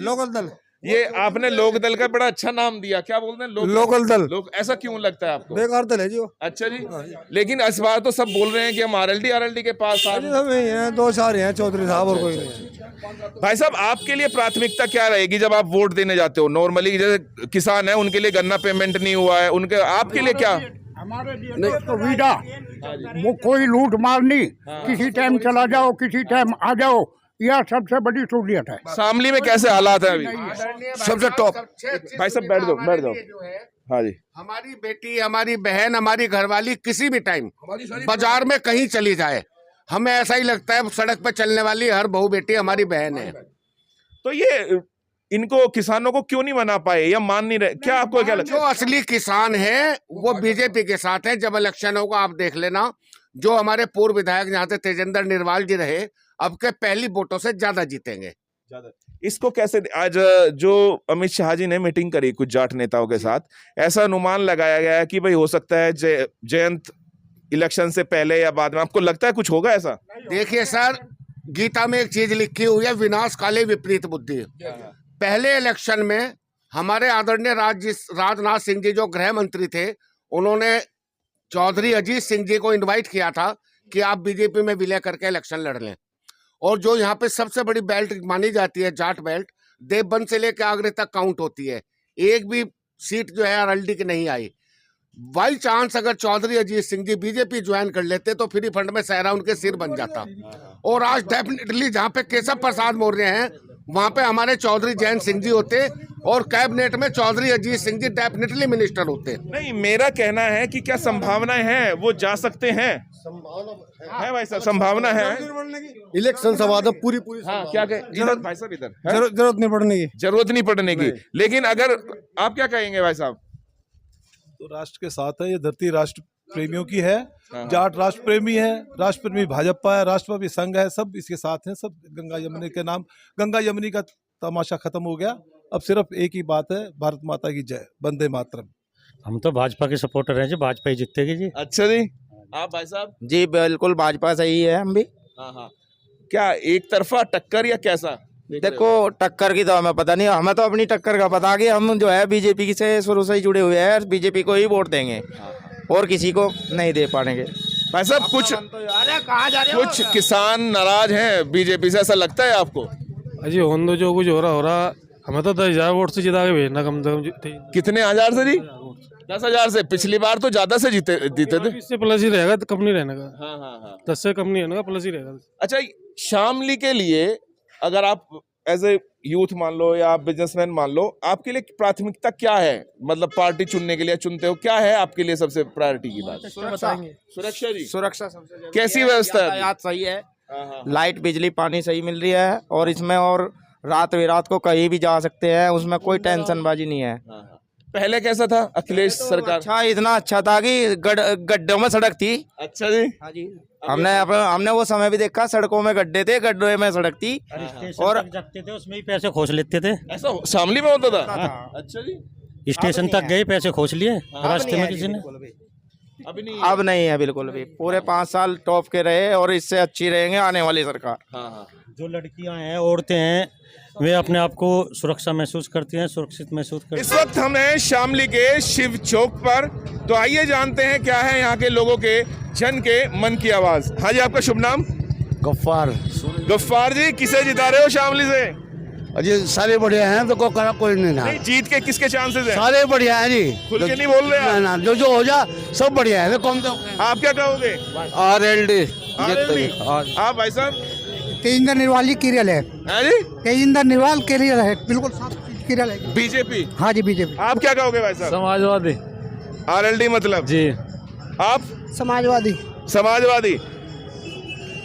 लोकल दल
ये आपने लोक दल का बड़ा अच्छा नाम दिया, क्या बोलते हैं?
लोकल दल।
ऐसा क्यों लगता है आपको?
बेकार दल है जी वो।
अच्छा जी, लेकिन इस बार तो सब बोल रहे हैं कि हम आरएलडी के पास
हैं, 2 4 हैं, चौधरी साहब और कोई नहीं।
भाई साहब, आपके लिए प्राथमिकता क्या रहेगी जब आप वोट देने जाते हो? नॉर्मली जैसे किसान है, उनके लिए गन्ना पेमेंट नहीं हुआ है, उनके आपके लिए क्या?
हमारे लिए सुविधा, वो कोई लूट मार नहीं, किसी टाइम चला जाओ, किसी टाइम आ जाओ, यह सबसे बड़ी सहूलियत है।
शामली में कैसे हालात है अभी?
सबसे टॉप।
भाई साहब बैठ जाओ। हाँ जी,
हमारी बेटी, हमारी बहन, हमारी घरवाली किसी भी टाइम बाजार में कहीं चली जाए, हमें ऐसा ही लगता है सड़क पर चलने वाली हर बहू बेटी हमारी बहन है।
तो ये इनको किसानों को क्यों नहीं मना पाए या मान नहीं रहे? क्या आपको क्या लगता है?
जो असली किसान है वो बीजेपी के साथ है। जब इलेक्शन होगा आप देख लेना, जो हमारे पूर्व विधायक यहाँ से तेजेंद्र निर्वाल जी रहे, अब के पहली वोटों से ज्यादा जीतेंगे।
इसको कैसे, आज जो अमित शाह जी ने मीटिंग करी कुछ जाट नेताओं के साथ, ऐसा अनुमान लगाया गया है कि भाई हो सकता है जयंत इलेक्शन से पहले या बाद में, आपको लगता है कुछ होगा ऐसा?
देखिए सर, गीता में एक चीज लिखी हुई है, विनाश काले विपरीत बुद्धि। पहले इलेक्शन में हमारे आदरणीय राजनाथ सिंह जी जो गृह मंत्री थे, उन्होंने चौधरी अजीत सिंह जी को इनवाइट किया था कि आप बीजेपी में विलय करके इलेक्शन लड़ लें। और जो यहाँ पे सबसे बड़ी बेल्ट मानी जाती है जाट बेल्ट, देवबंद से लेकर आगरे तक काउंट होती है, एक भी सीट जो है आरएलडी की नहीं आई। बाई चांस अगर चौधरी अजीत सिंह जी बीजेपी ज्वाइन कर लेते तो फ्री फंड में सहरा उनके सिर बन जाता। और आज डेफिनेटली जहाँ पे केशव प्रसाद मौर्य हैं, वहां पे हमारे चौधरी जैन सिंह जी होते और कैबिनेट में चौधरी अजीत सिंह जी डेफिनेटली मिनिस्टर होते।
नहीं, मेरा कहना है कि क्या संभावनाएं हैं, वो जा सकते हैं? है भाई साहब, संभावना है।
इलेक्शन सवाद पूरी
हाँ, क्या कहें भाई साहब? इधर
जरूरत नहीं पड़ने की,
जरूरत नहीं पड़ने की। लेकिन अगर आप क्या कहेंगे भाई साहब?
तो राष्ट्र के साथ है, ये धरती राष्ट्र प्रेमियों की है। जाट राष्ट्र प्रेमी है, राष्ट्र प्रेमी भाजपा है, राष्ट्रवादी संघ है, सब इसके साथ हैं। सब गंगा यमुनी के नाम, गंगा यमुनी का तमाशा खत्म हो गया। अब सिर्फ एक ही बात है, भारत माता की जय, वंदे मातरम।
हम तो भाजपा के सपोर्टर हैं जी, भाजपा ही जीतेगी जी।
अच्छा जी, आप भाई साहब?
जी बिल्कुल, भाजपा सही है। हम भी
क्या एक तरफा टक्कर या कैसा?
देखो, टक्कर की तो हमें पता नहीं, हमें तो अपनी टक्कर का पता कि हम जो है बीजेपी से शुरू से ही जुड़े हुए हैं, बीजेपी को ही वोट देंगे और किसी को नहीं दे पाएंगे।
भाई साहब, कुछ किसान नाराज हैं बीजेपी से, ऐसा लगता है आपको?
अजी होंदो, जो कुछ हो रहा, हमें तो 10,000 वोट से जिता के भेजना कम से कम।
कितने हजार से जी? 10,000 से। पिछली बार तो ज्यादा से जीते थे।
इससे प्लस ही रहेगा, तो कम नहीं रहने का। हाँ। 10 से कम नहीं रहने का, प्लस ही रहेगा।
अच्छा, शामली के लिए अगर आप एज ए यूथ मान लो या आप बिजनेसमैन मान लो, आपके लिए प्राथमिकता क्या है? मतलब पार्टी चुनने के लिए चुनते हो, क्या है आपके लिए सबसे प्रायोरिटी की बात? सुरक्षा जी।
सुरक्षा सबसे
कैसी व्यवस्था है?
याद सही है, लाइट बिजली पानी सही मिल रही है, और इसमें और रात विरात को कहीं भी जा सकते हैं, उसमें कोई टेंशन बाजी नहीं है।
पहले कैसा था अखिलेश सरकार?
अच्छा, इतना अच्छा था कि गड्ढों में सड़क थी।
अच्छा जी।
हाँ जी, हमने वो समय भी देखा, सड़कों में गड्ढे थे, गड्ढों में सड़क थी, और
जाते थे उसमें ही पैसे खोज लेते थे।
ऐसा शामली में होता था? अच्छा जी।
स्टेशन तक गए, पैसे खोज लिए रास्ते में किसी ने।
अब नहीं है बिल्कुल भी। पूरे 5 साल टॉप के रहे, और इससे अच्छी रहेंगे आने वाली सरकार।
जो लड़कियां हैं, औरतें हैं, वे अपने आप को सुरक्षा महसूस करती हैं, सुरक्षित महसूस करती हैं।
इस वक्त हम हैं शामली के शिव चौक पर, तो आइए जानते हैं क्या है यहाँ के लोगों के जन के मन की आवाज। हाँ जी, आपका शुभ नाम?
गफ्फार।
गफ्फार जी, किसे जिता रहे हो शामली से?
अजी सारे बढ़िया हैं, तो कोई नहीं।
जीत के किसके चांसेस हैं?
सारे बढ़िया हैं जी।
खुल के नहीं बोल रहे हैं?
ना, जो हो जा सब बढ़िया है। कौन तो
आप क्या कहोगे?
आरएलडी।
आप भाई साहब?
तेजिंदर निर्वाल केरल है। तेजिंदर निर्वाल केरल है, बिल्कुल केरल है।
बीजेपी?
हाँ जी, बीजेपी।
आप क्या कहोगे भाई साहब?
समाजवादी।
आरएलडी मतलब?
जी।
आप?
समाजवादी।
समाजवादी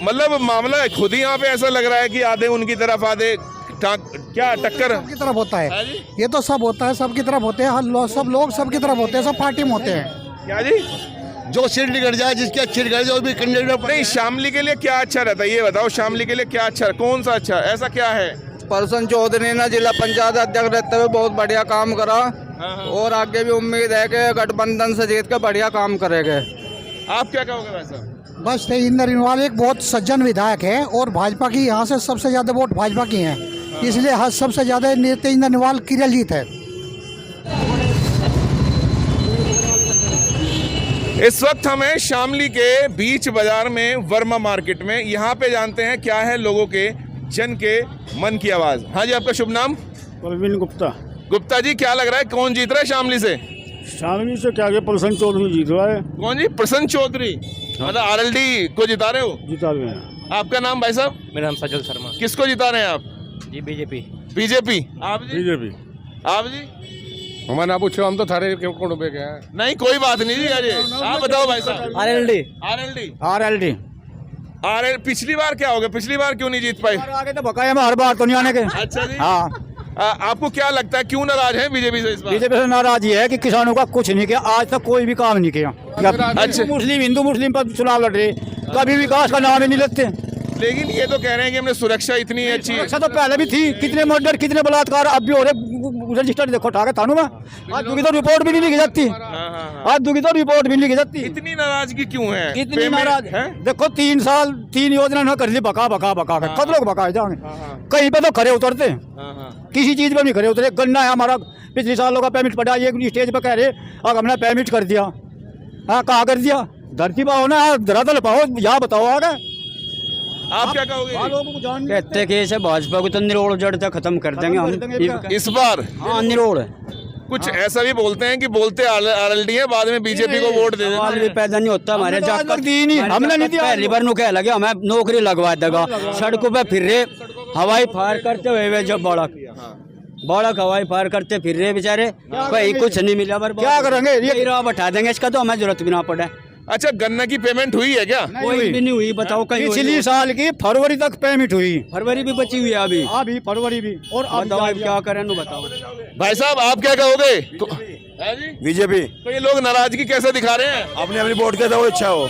मतलब मामला है खुद ही यहाँ पे ऐसा लग रहा है कि आधे उनकी तरफ, आधे क्या टक्कर
सबकी तरफ होता है। ये तो सब होता है, सबकी तरफ होते हैं, सब लोग सबकी तरफ होते हैं, सब पार्टी में होते हैं।
क्या जी?
जो सीट निकल जाए, जिसकी अच्छी निकल जाए, जो भी कैंडिडेट।
नहीं, शामली के लिए क्या अच्छा रहता है ये बताओ? शामली के लिए क्या अच्छा, कौन सा अच्छा, ऐसा क्या है?
परसन चौधरी ने जिला पंचायत अध्यक्ष रहते हुए बहुत बढ़िया काम करा, और आगे भी उम्मीद है कि गठबंधन से जीत कर बढ़िया काम करेंगे।
आप क्या कहोगे भाई साहब?
बस तेजिंदर निर्वाल एक बहुत सज्जन विधायक है, और भाजपा की यहाँ से सबसे ज्यादा वोट भाजपा की है।
इसलिए हर सबसे ज्यादा तेज नरवाल की जीत है।
इस वक्त हम हैं शामली के बीच बाजार में, वर्मा मार्केट में। यहाँ पे जानते हैं क्या है लोगों के, जन के मन की आवाज। हाँ जी, आपका शुभ नाम?
परवीन गुप्ता।
गुप्ता जी, क्या लग रहा है कौन जीत रहा है शामली से?
शामली से क्या, प्रसन्न चौधरी जीत रहा है।
कौन जी? प्रसन्न चौधरी? मतलब आरएलडी को जिता रहे हो?
जिता रहे हैं।
आपका नाम भाई साहब?
मेरा नाम सजल शर्मा।
किसको जिता रहे हैं आप?
जी बीजेपी।
बीजेपी। आप जी?
बीजेपी।
आप जी?
हमारे ना पूछो, हम तो थारे कोण पे गए।
नहीं कोई बात नहीं जी, अजय आप बताओ भाई साहब।
आरएलडी।
आरएलडी।
आरएलडी।
आरएल पिछली बार क्या हो गया? पिछली बार क्यों नहीं जीत पाई?
आगे तो बकाया में, हर बार तो नहीं आने के।
अच्छा जी।
हाँ।
आपको क्या लगता है क्यों नाराज है बीजेपी से इस बार?
बीजेपी से नाराज ये है कि किसानों का कुछ नहीं किया, आज तक कोई भी काम नहीं किया।
अच्छा।
हिंदू मुस्लिम पर चुनाव लड़ रहे, कभी विकास का नाम ही नहीं लेते।
लेकिन ये तो कह रहे हैं कि हमने सुरक्षा इतनी अच्छी।
सुरक्षा तो पहले भी थी, कितने मर्डर कितने बलात्कार अब भी हो रहे। रजिस्टर देखो उठा के थानों में, आज दुखी तो रिपोर्ट भी नहीं लिखी जाती। आज दुखी तो रिपोर्ट भी नहीं लिखी जाती।
इतनी नाराजगी क्यों है?
इतनी नाराज है? देखो 3 साल 3 योजना ना कर ली, बका बका बका के कब लोग बकाए जाएंगे। कहीं पे तो खड़े उतरते, किसी चीज पे नहीं खड़े उतरे। गन्ना है हमारा, पिछले सालों का पेमेंट पड़ा, ये स्टेज पे कह रहे अब हमने पेमेंट कर दिया। हाँ, कहाँ कर दिया? धरती पाओ ना, धरातल पाओ, यहाँ बताओ आगे।
आप क्या कहोगे?
कहते कि ऐसे भाजपा को तो निरोड़ जड़ तक खत्म कर देंगे हम
इस बार।
हाँ, निरोड़।
कुछ ऐसा भी बोलते हैं कि बोलते आरएलडी है, बाद में बीजेपी को वोट दे देते हैं।
पैदा नहीं होता हमारे, हमने नहीं दिया। पहली बार कह लगे हमें नौकरी लगवा देगा। सड़कों पे फिर रहे, हवाई फायर करते हुए, जब बड़क हवाई फायर करते फिर रहे बेचारे, कहीं कुछ नहीं मिला। क्या करेंगे? ये राह बैठा देंगे, इसका तो हमें जरूरत भी ना पड़े।
अच्छा, गन्ना की पेमेंट हुई है क्या?
कोई भी नहीं हुई, बताओ कहीं। पिछली साल की फरवरी तक पेमेंट हुई, फरवरी भी बची हुई है अभी फरवरी भी। और बताओ क्या करें, बताओ
भाई साहब, आप क्या कहोगे?
बीजेपी।
तो ये लोग नाराजगी कैसे दिखा रहे हैं?
अपनी अपनी वोट के दो, इच्छा हो।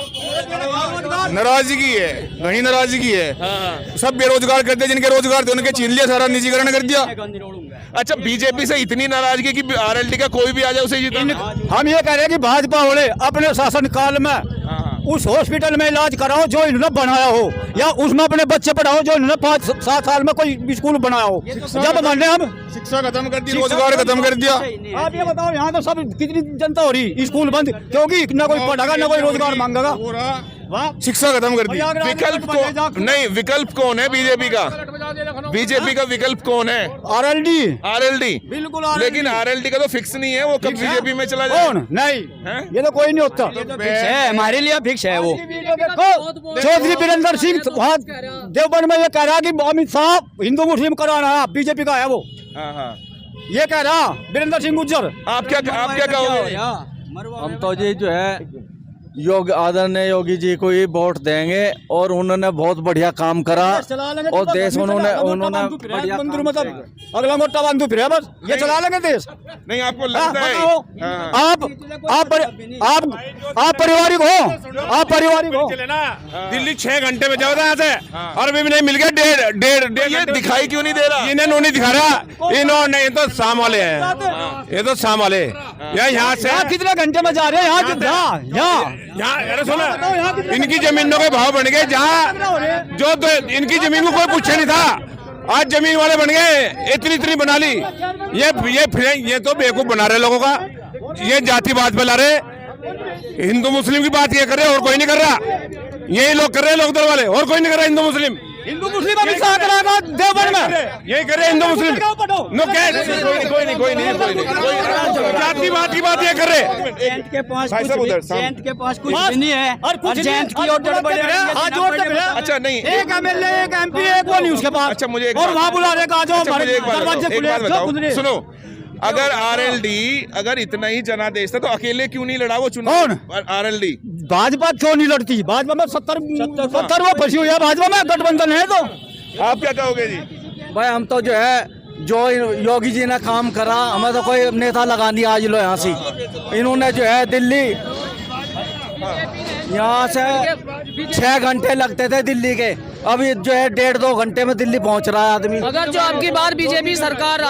नाराजगी है, घनी नाराजगी है। सब बेरोजगार करते, जिनके रोजगार थे उनके छीन लिया, सारा निजीकरण कर दिया।
अच्छा, बीजेपी से इतनी नाराजगी कि आरएलडी का कोई भी आ जाए उसे जिता।
हम ये कह रहे हैं कि भाजपा वाले अपने शासन काल में उस हॉस्पिटल में इलाज कराओ जो इन्होंने बनाया हो, या उसमें अपने बच्चे पढ़ाओ जो इन्होंने 5-7 साल में कोई स्कूल बनाया हो। जब माने हम
शिक्षा खत्म कर दी, रोजगार खत्म कर दिया।
आप ये बताओ, यहाँ तो सब कितनी जनता हो रही, स्कूल बंद, क्योंकि न कोई पढ़ेगा न कोई रोजगार मांगेगा।
शिक्षा खत्म कर दी।
विकल्प कौन? नहीं, विकल्प कौन है बीजेपी का? बीजेपी का विकल्प कौन है? आरएलडी। बिल्कुल। लेकिन आरएलडी का तो फिक्स नहीं है, वो कब बीजेपी में चला जाए।
नहीं, ये तो कोई नहीं होता। है हमारे लिए फिक्स है वो। चौधरी वीरेंद्र सिंह वहाँ देवबंद में ये कह रहा कि अमित शाह हिंदू मुस्लिम कराना है, बीजेपी का है वो। ये कह रहा वीरेंद्र सिंह गुज्जर। आप क्या
कहोगे?
हम तो जी जो है आदरणीय योगी जी को ही वोट देंगे, और उन्होंने बहुत बढ़िया काम करा, और देश उन्होंने अगला मोटा बांधू फिर बस ये चला लेंगे देश।
नहीं, आपको लगता है?
आप पारिवारिक हो,
दिल्ली 6 घंटे में जाओ यहाँ से, और अभी भी नहीं मिल गया। डेढ़
ये दिखाई क्यों नहीं दे रहा?
इन्हें नहीं दिखा रहा, इन्होंने, ये तो शाम वाले हैं, ये तो शाम वाले। यहाँ से
कितने घंटे में जा रहे हैं?
यहाँ अरे सुनो, इनकी जमीनों के भाव बढ़ गए, जहाँ जो तो इनकी जमीन को कोई पूछा नहीं था, आज जमीन वाले बन गए, इतनी बना ली। ये तो बेवकूफ बना रहे लोगों का, ये जातिवाद फैला रहे, हिंदू मुस्लिम की बात ये कर रहे, और कोई नहीं कर रहा। यही लोग कर रहे, लोकदल वाले, और कोई नहीं कर रहा। हिंदू मुस्लिम
अमित शाह कराएगा देवबंद में,
यही कर रहे हिंदू मुस्लिम। कोई नहीं, जातिवाद की बात ये कर रहे।
जयंत के पास कुछ भी नहीं है, और जयंत की और
अच्छा नहीं,
एक एमएलए एक एमपी एक वो नहीं उसके पास।
अच्छा, मुझे
और वहाँ बुला रहे, कहा जाओ दरवाजे खुले।
सुनो, अगर आरएलडी अगर इतना ही जनादेश था तो अकेले क्यों नहीं लड़ा वो चुनाव? आरएलडी
भाजपा क्यों नहीं लड़ती? भाजपा में 70 वो फंसी हुई है, भाजपा में गठबंधन है। तो
आप क्या कहोगे जी?
भाई हम तो जो है, जो योगी जी ने काम करा, हमें तो कोई नेता लगा दिया आज लो यहाँ से। इन्होंने जो है दिल्ली यहाँ से 6 घंटे लगते थे दिल्ली के, अब ये जो है 1.5-2 घंटे में दिल्ली पहुँच रहा है आदमी।
अगर जो आपकी बार बीजेपी सरकार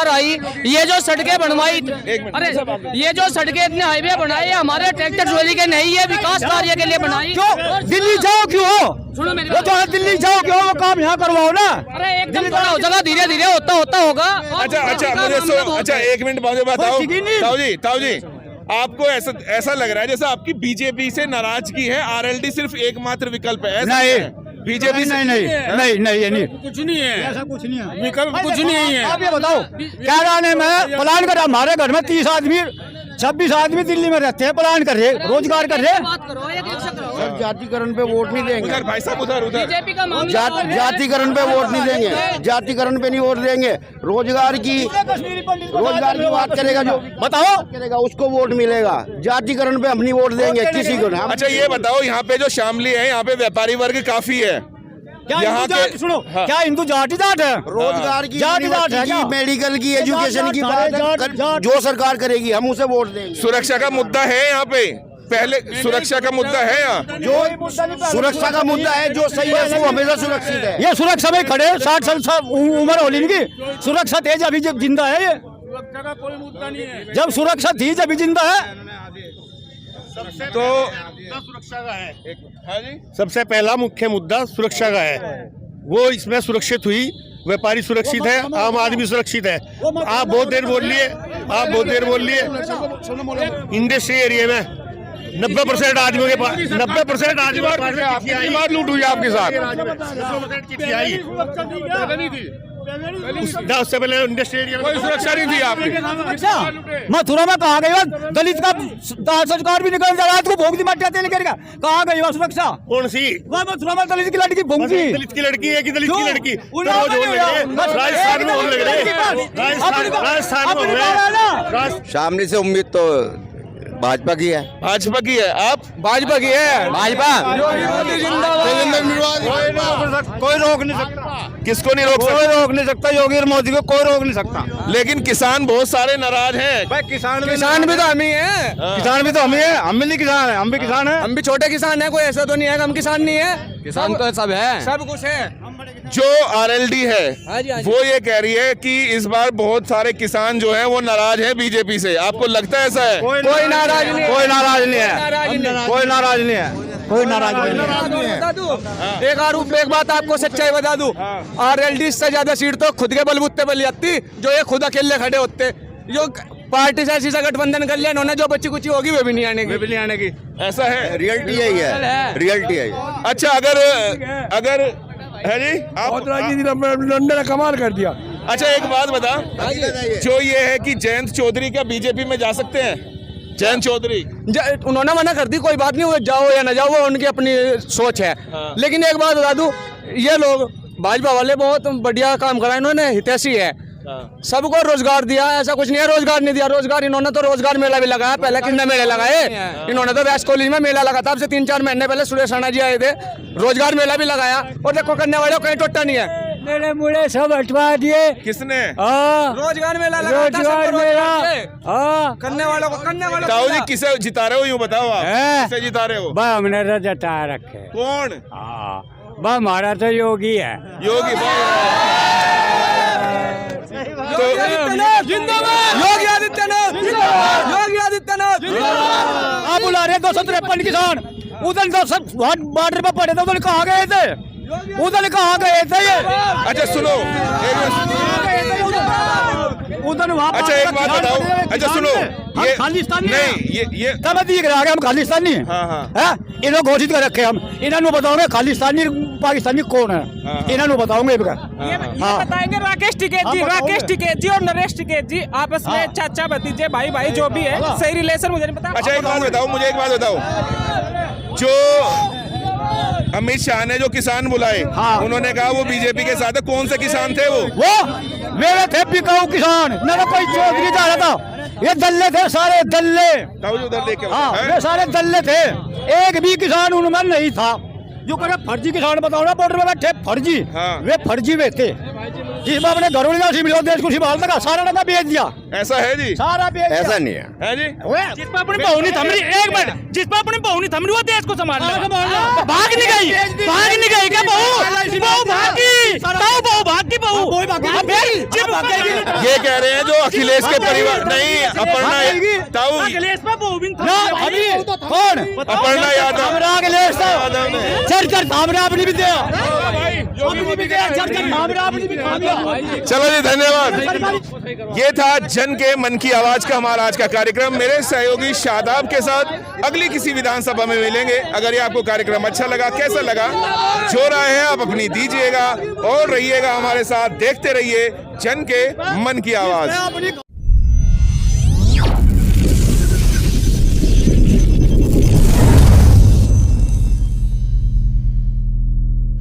आई, ये जो सड़कें बनवाई, अरे ये जो सड़कें इतने हाईवे बनाए हमारे ट्रैक्टर ट्रॉली के नहीं है, विकास कार्य के लिए बनाई।
क्यों दिल्ली जाओ क्यों हो?
सुनो मेरी
वो जो है दिल्ली जाओ क्यों, वो काम यहाँ करवाओ ना।
अरे एकदम थोड़ा हो जाएगा, धीरे धीरे होता होगा।
अच्छा 1 मिनट मुझे बताओ ताऊ जी, आपको ऐसा लग रहा है जैसे आपकी बीजेपी से नाराजगी है, आरएलडी सिर्फ एकमात्र विकल्प है?
नहीं,
बीजेपी
नहीं,
कुछ नहीं है,
ऐसा कुछ नहीं है,
विकल्प कुछ नहीं है।
आप ये बताओ क्या जाने में प्लान कर, हमारे घर में 30 आदमी 26 आदमी दिल्ली में रहते हैं, प्लान कर रहे, रोजगार कर रहे।
जातिकरण पे वोट नहीं देंगे
उधर भाई साहब, उधर
बीजेपी का मामला
जातिकरण पे वोट नहीं देंगे, जातिकरण पे नहीं वोट देंगे। रोजगार की बात करेगा, जो
बताओ
करेगा उसको वोट मिलेगा। जातिकरण पे हम नहीं वोट देंगे किसी को।
अच्छा ये बताओ, यहाँ पे जो शामली है, यहाँ पे व्यापारी वर्ग काफी है, यहाँ के
सुनो क्या हिंदू जाट है?
रोजगार की मेडिकल की एजुकेशन की बात जो सरकार करेगी हम उसे वोट देंगे।
सुरक्षा का मुद्दा है यहाँ पे, पहले सुरक्षा का मुद्दा है यहाँ,
जो सुरक्षा का मुद्दा है, जो सही है वो हमेशा सुरक्षित है।
ये सुरक्षा में खड़े 60 साल उम्र होली इनकी, सुरक्षा तेज अभी जब जिंदा है, ये
कोई मुद्दा नहीं है।
जब सुरक्षा थी जब जिंदा है।
तो सुरक्षा का है। हाँ जी,
सबसे पहला मुख्य मुद्दा सुरक्षा का है, वो इसमें सुरक्षित हुई। व्यापारी सुरक्षित है, आम आदमी सुरक्षित है। आप बहुत देर बोल लिए, इंडस्ट्री एरिया में 90% आदमियों के पास 90% आदमियों के पास लूट हुई आपके साथ। उससे पहले इंडस्ट्री एरिया में
कोई सुरक्षा नहीं थी आपकी।
मथुरा में कहा गई दलित का दाह संस्कार भी निकल जाए, रात को भोग दी मट्टिया तेल करेगा, कहा गई वह सुरक्षा?
कौन सी?
वह मथुरा में दलित की लड़की भोंगी,
दलित की लड़की है कि दलित की लड़की? राजस्थान में होने लगे, राजस्थान में हो रहे।
शामली से उम्मीद तो भाजपा की है।
भाजपा की है, आप
भाजपा की है। भाजपा
कोई रोक नहीं सकता,
किसको नहीं रोक
कोई
सकता?
रोक नहीं सकता, योगी और मोदी को कोई रोक नहीं सकता।
लेकिन किसान बहुत सारे नाराज हैं।
भाई किसान भी तो हम ही हैं, किसान भी तो हम ही हैं, हम भी किसान हैं, हम भी किसान हैं, हम भी छोटे किसान हैं, कोई ऐसा तो नहीं है हम किसान नहीं है, किसान तो सब है, सब कुछ है।
जो आरएलडी है वो ये कह रही है कि इस बार बहुत सारे किसान जो हैं वो नाराज हैं बीजेपी से, आपको लगता है ऐसा है?
कोई नाराज नहीं है, कोई नाराज नहीं है, कोई नाराज नहीं है। एक बात आपको सच्चाई बता दूं, आरएलडी से ज्यादा सीट तो खुद के बलबूते पर जाती, जो ये खुद अकेले खड़े होते। जो पार्टी से ऐसी गठबंधन कर लिया इन्होंने, जो बच्ची कुची होगी वे भी नहीं आने की।
ऐसा है,
रियलिटी यही है, रियलिटी है।
अच्छा अगर है जी, आप
लंडन ने कमाल कर दिया।
अच्छा एक बात बता, जो ये है कि जयंत चौधरी क्या बीजेपी में जा सकते हैं? जयंत चौधरी
उन्होंने मना कर दी, कोई बात नहीं, वो जाओ या ना जाओ वो उनकी अपनी सोच है। लेकिन एक बात बता दूं, ये लोग भाजपा वाले बहुत बढ़िया काम करा इन्होंने, हितैषी है, सबको रोजगार दिया, ऐसा कुछ नहीं है रोजगार नहीं दिया। रोजगार इन्होंने तो रोजगार मेला भी लगाया, पहले कितने मेले लगाए इन्होंने, तो वेस्ट कॉलेज में मेला लगा था, अब से 3-4 महीने पहले सुरेश राणा जी आए थे, रोजगार मेला भी लगाया, और देखो करने वाले कहीं टोटा नहीं है। मेरे मुड़े सब हटवा दिए।
किसने?
रोजगार मेला लगा, रोजगार मेला करने वालों को।
ताऊ जी किसे जिता रहे हो, यूँ बताओ आप, किसे जिता रहे हो?
हमने तो जता रखे।
कौन?
हमारा तो योगी है,
योगी
योगी आदित्यनाथ, योगी आदित्यनाथ। आप बुला रहे 253 किसान, उधर 200 बॉर्डर पे पड़े थे, उधर कहाँ गए थे? ये
अच्छा सुनो,
उधर वहाँ।
अच्छा एक बात बताओ, अच्छा सुनो, ये
खालिस्तानी
नहीं, ये
तब दिख रहा है हम खालिस्तानी हैं, इन्होंने घोषित कर रखे, हम इन्होंने बताओगे खालिस्तानी पाकिस्तानी कौन है, इन्होंने बताओगे।
बताएंगे राकेश टिकैत जी और नरेश टिकैत जी आपस में चाचा भतीजे भाई जो भी है, सही रिलेशन मुझे नहीं पता।
अच्छा एक बात बताओ, मुझे एक बात बताओ, जो अमित शाह ने जो किसान बुलाए, उन्होंने कहा वो बीजेपी के साथ है, कौन से किसान थे वो
मेरे थे बिकाऊ किसान, मेरा कोई चौधरी जा रहा था, ये दल्ले थे सारे, दल्ले। ये सारे दल्ले थे, एक भी किसान उनमें नहीं था। जो करे फर्जी किसान बताओ ना, बॉर्डर में बैठे फर्जी, वे फर्जी वे थे। जिसमें अपने घरों मिलो देश को संभाल लगा सारा लगा बेच दिया।
ऐसा है जी?
सारा बेच दिया।
ऐसा नहीं है जी?
जिस पर अपनी बहू नहीं थमरी, एक मिनट, जिस पर अपनी बहू नहीं थमरी वो देश को संभाल लेगा। भाग नहीं गई क्या बहू? बहू भागी, बहू भागी, बहू
ये कह रहे हैं जो अखिलेश के परिवार नहीं, अपर्णा ताऊ
अखिलेश पर बहू भी
कौन?
अपर्णा यादव
अखिलेश चर्चा आपने भी दिया।
चलो जी, धन्यवाद। ये था जन के मन की आवाज का हमारा आज का कार्यक्रम। मेरे सहयोगी शादाब के साथ अगली किसी विधानसभा में मिलेंगे। अगर ये आपको कार्यक्रम अच्छा लगा, कैसा लगा, जो राय है आप अपनी दीजिएगा और रहिएगा हमारे साथ। देखते रहिए जन के मन की आवाज।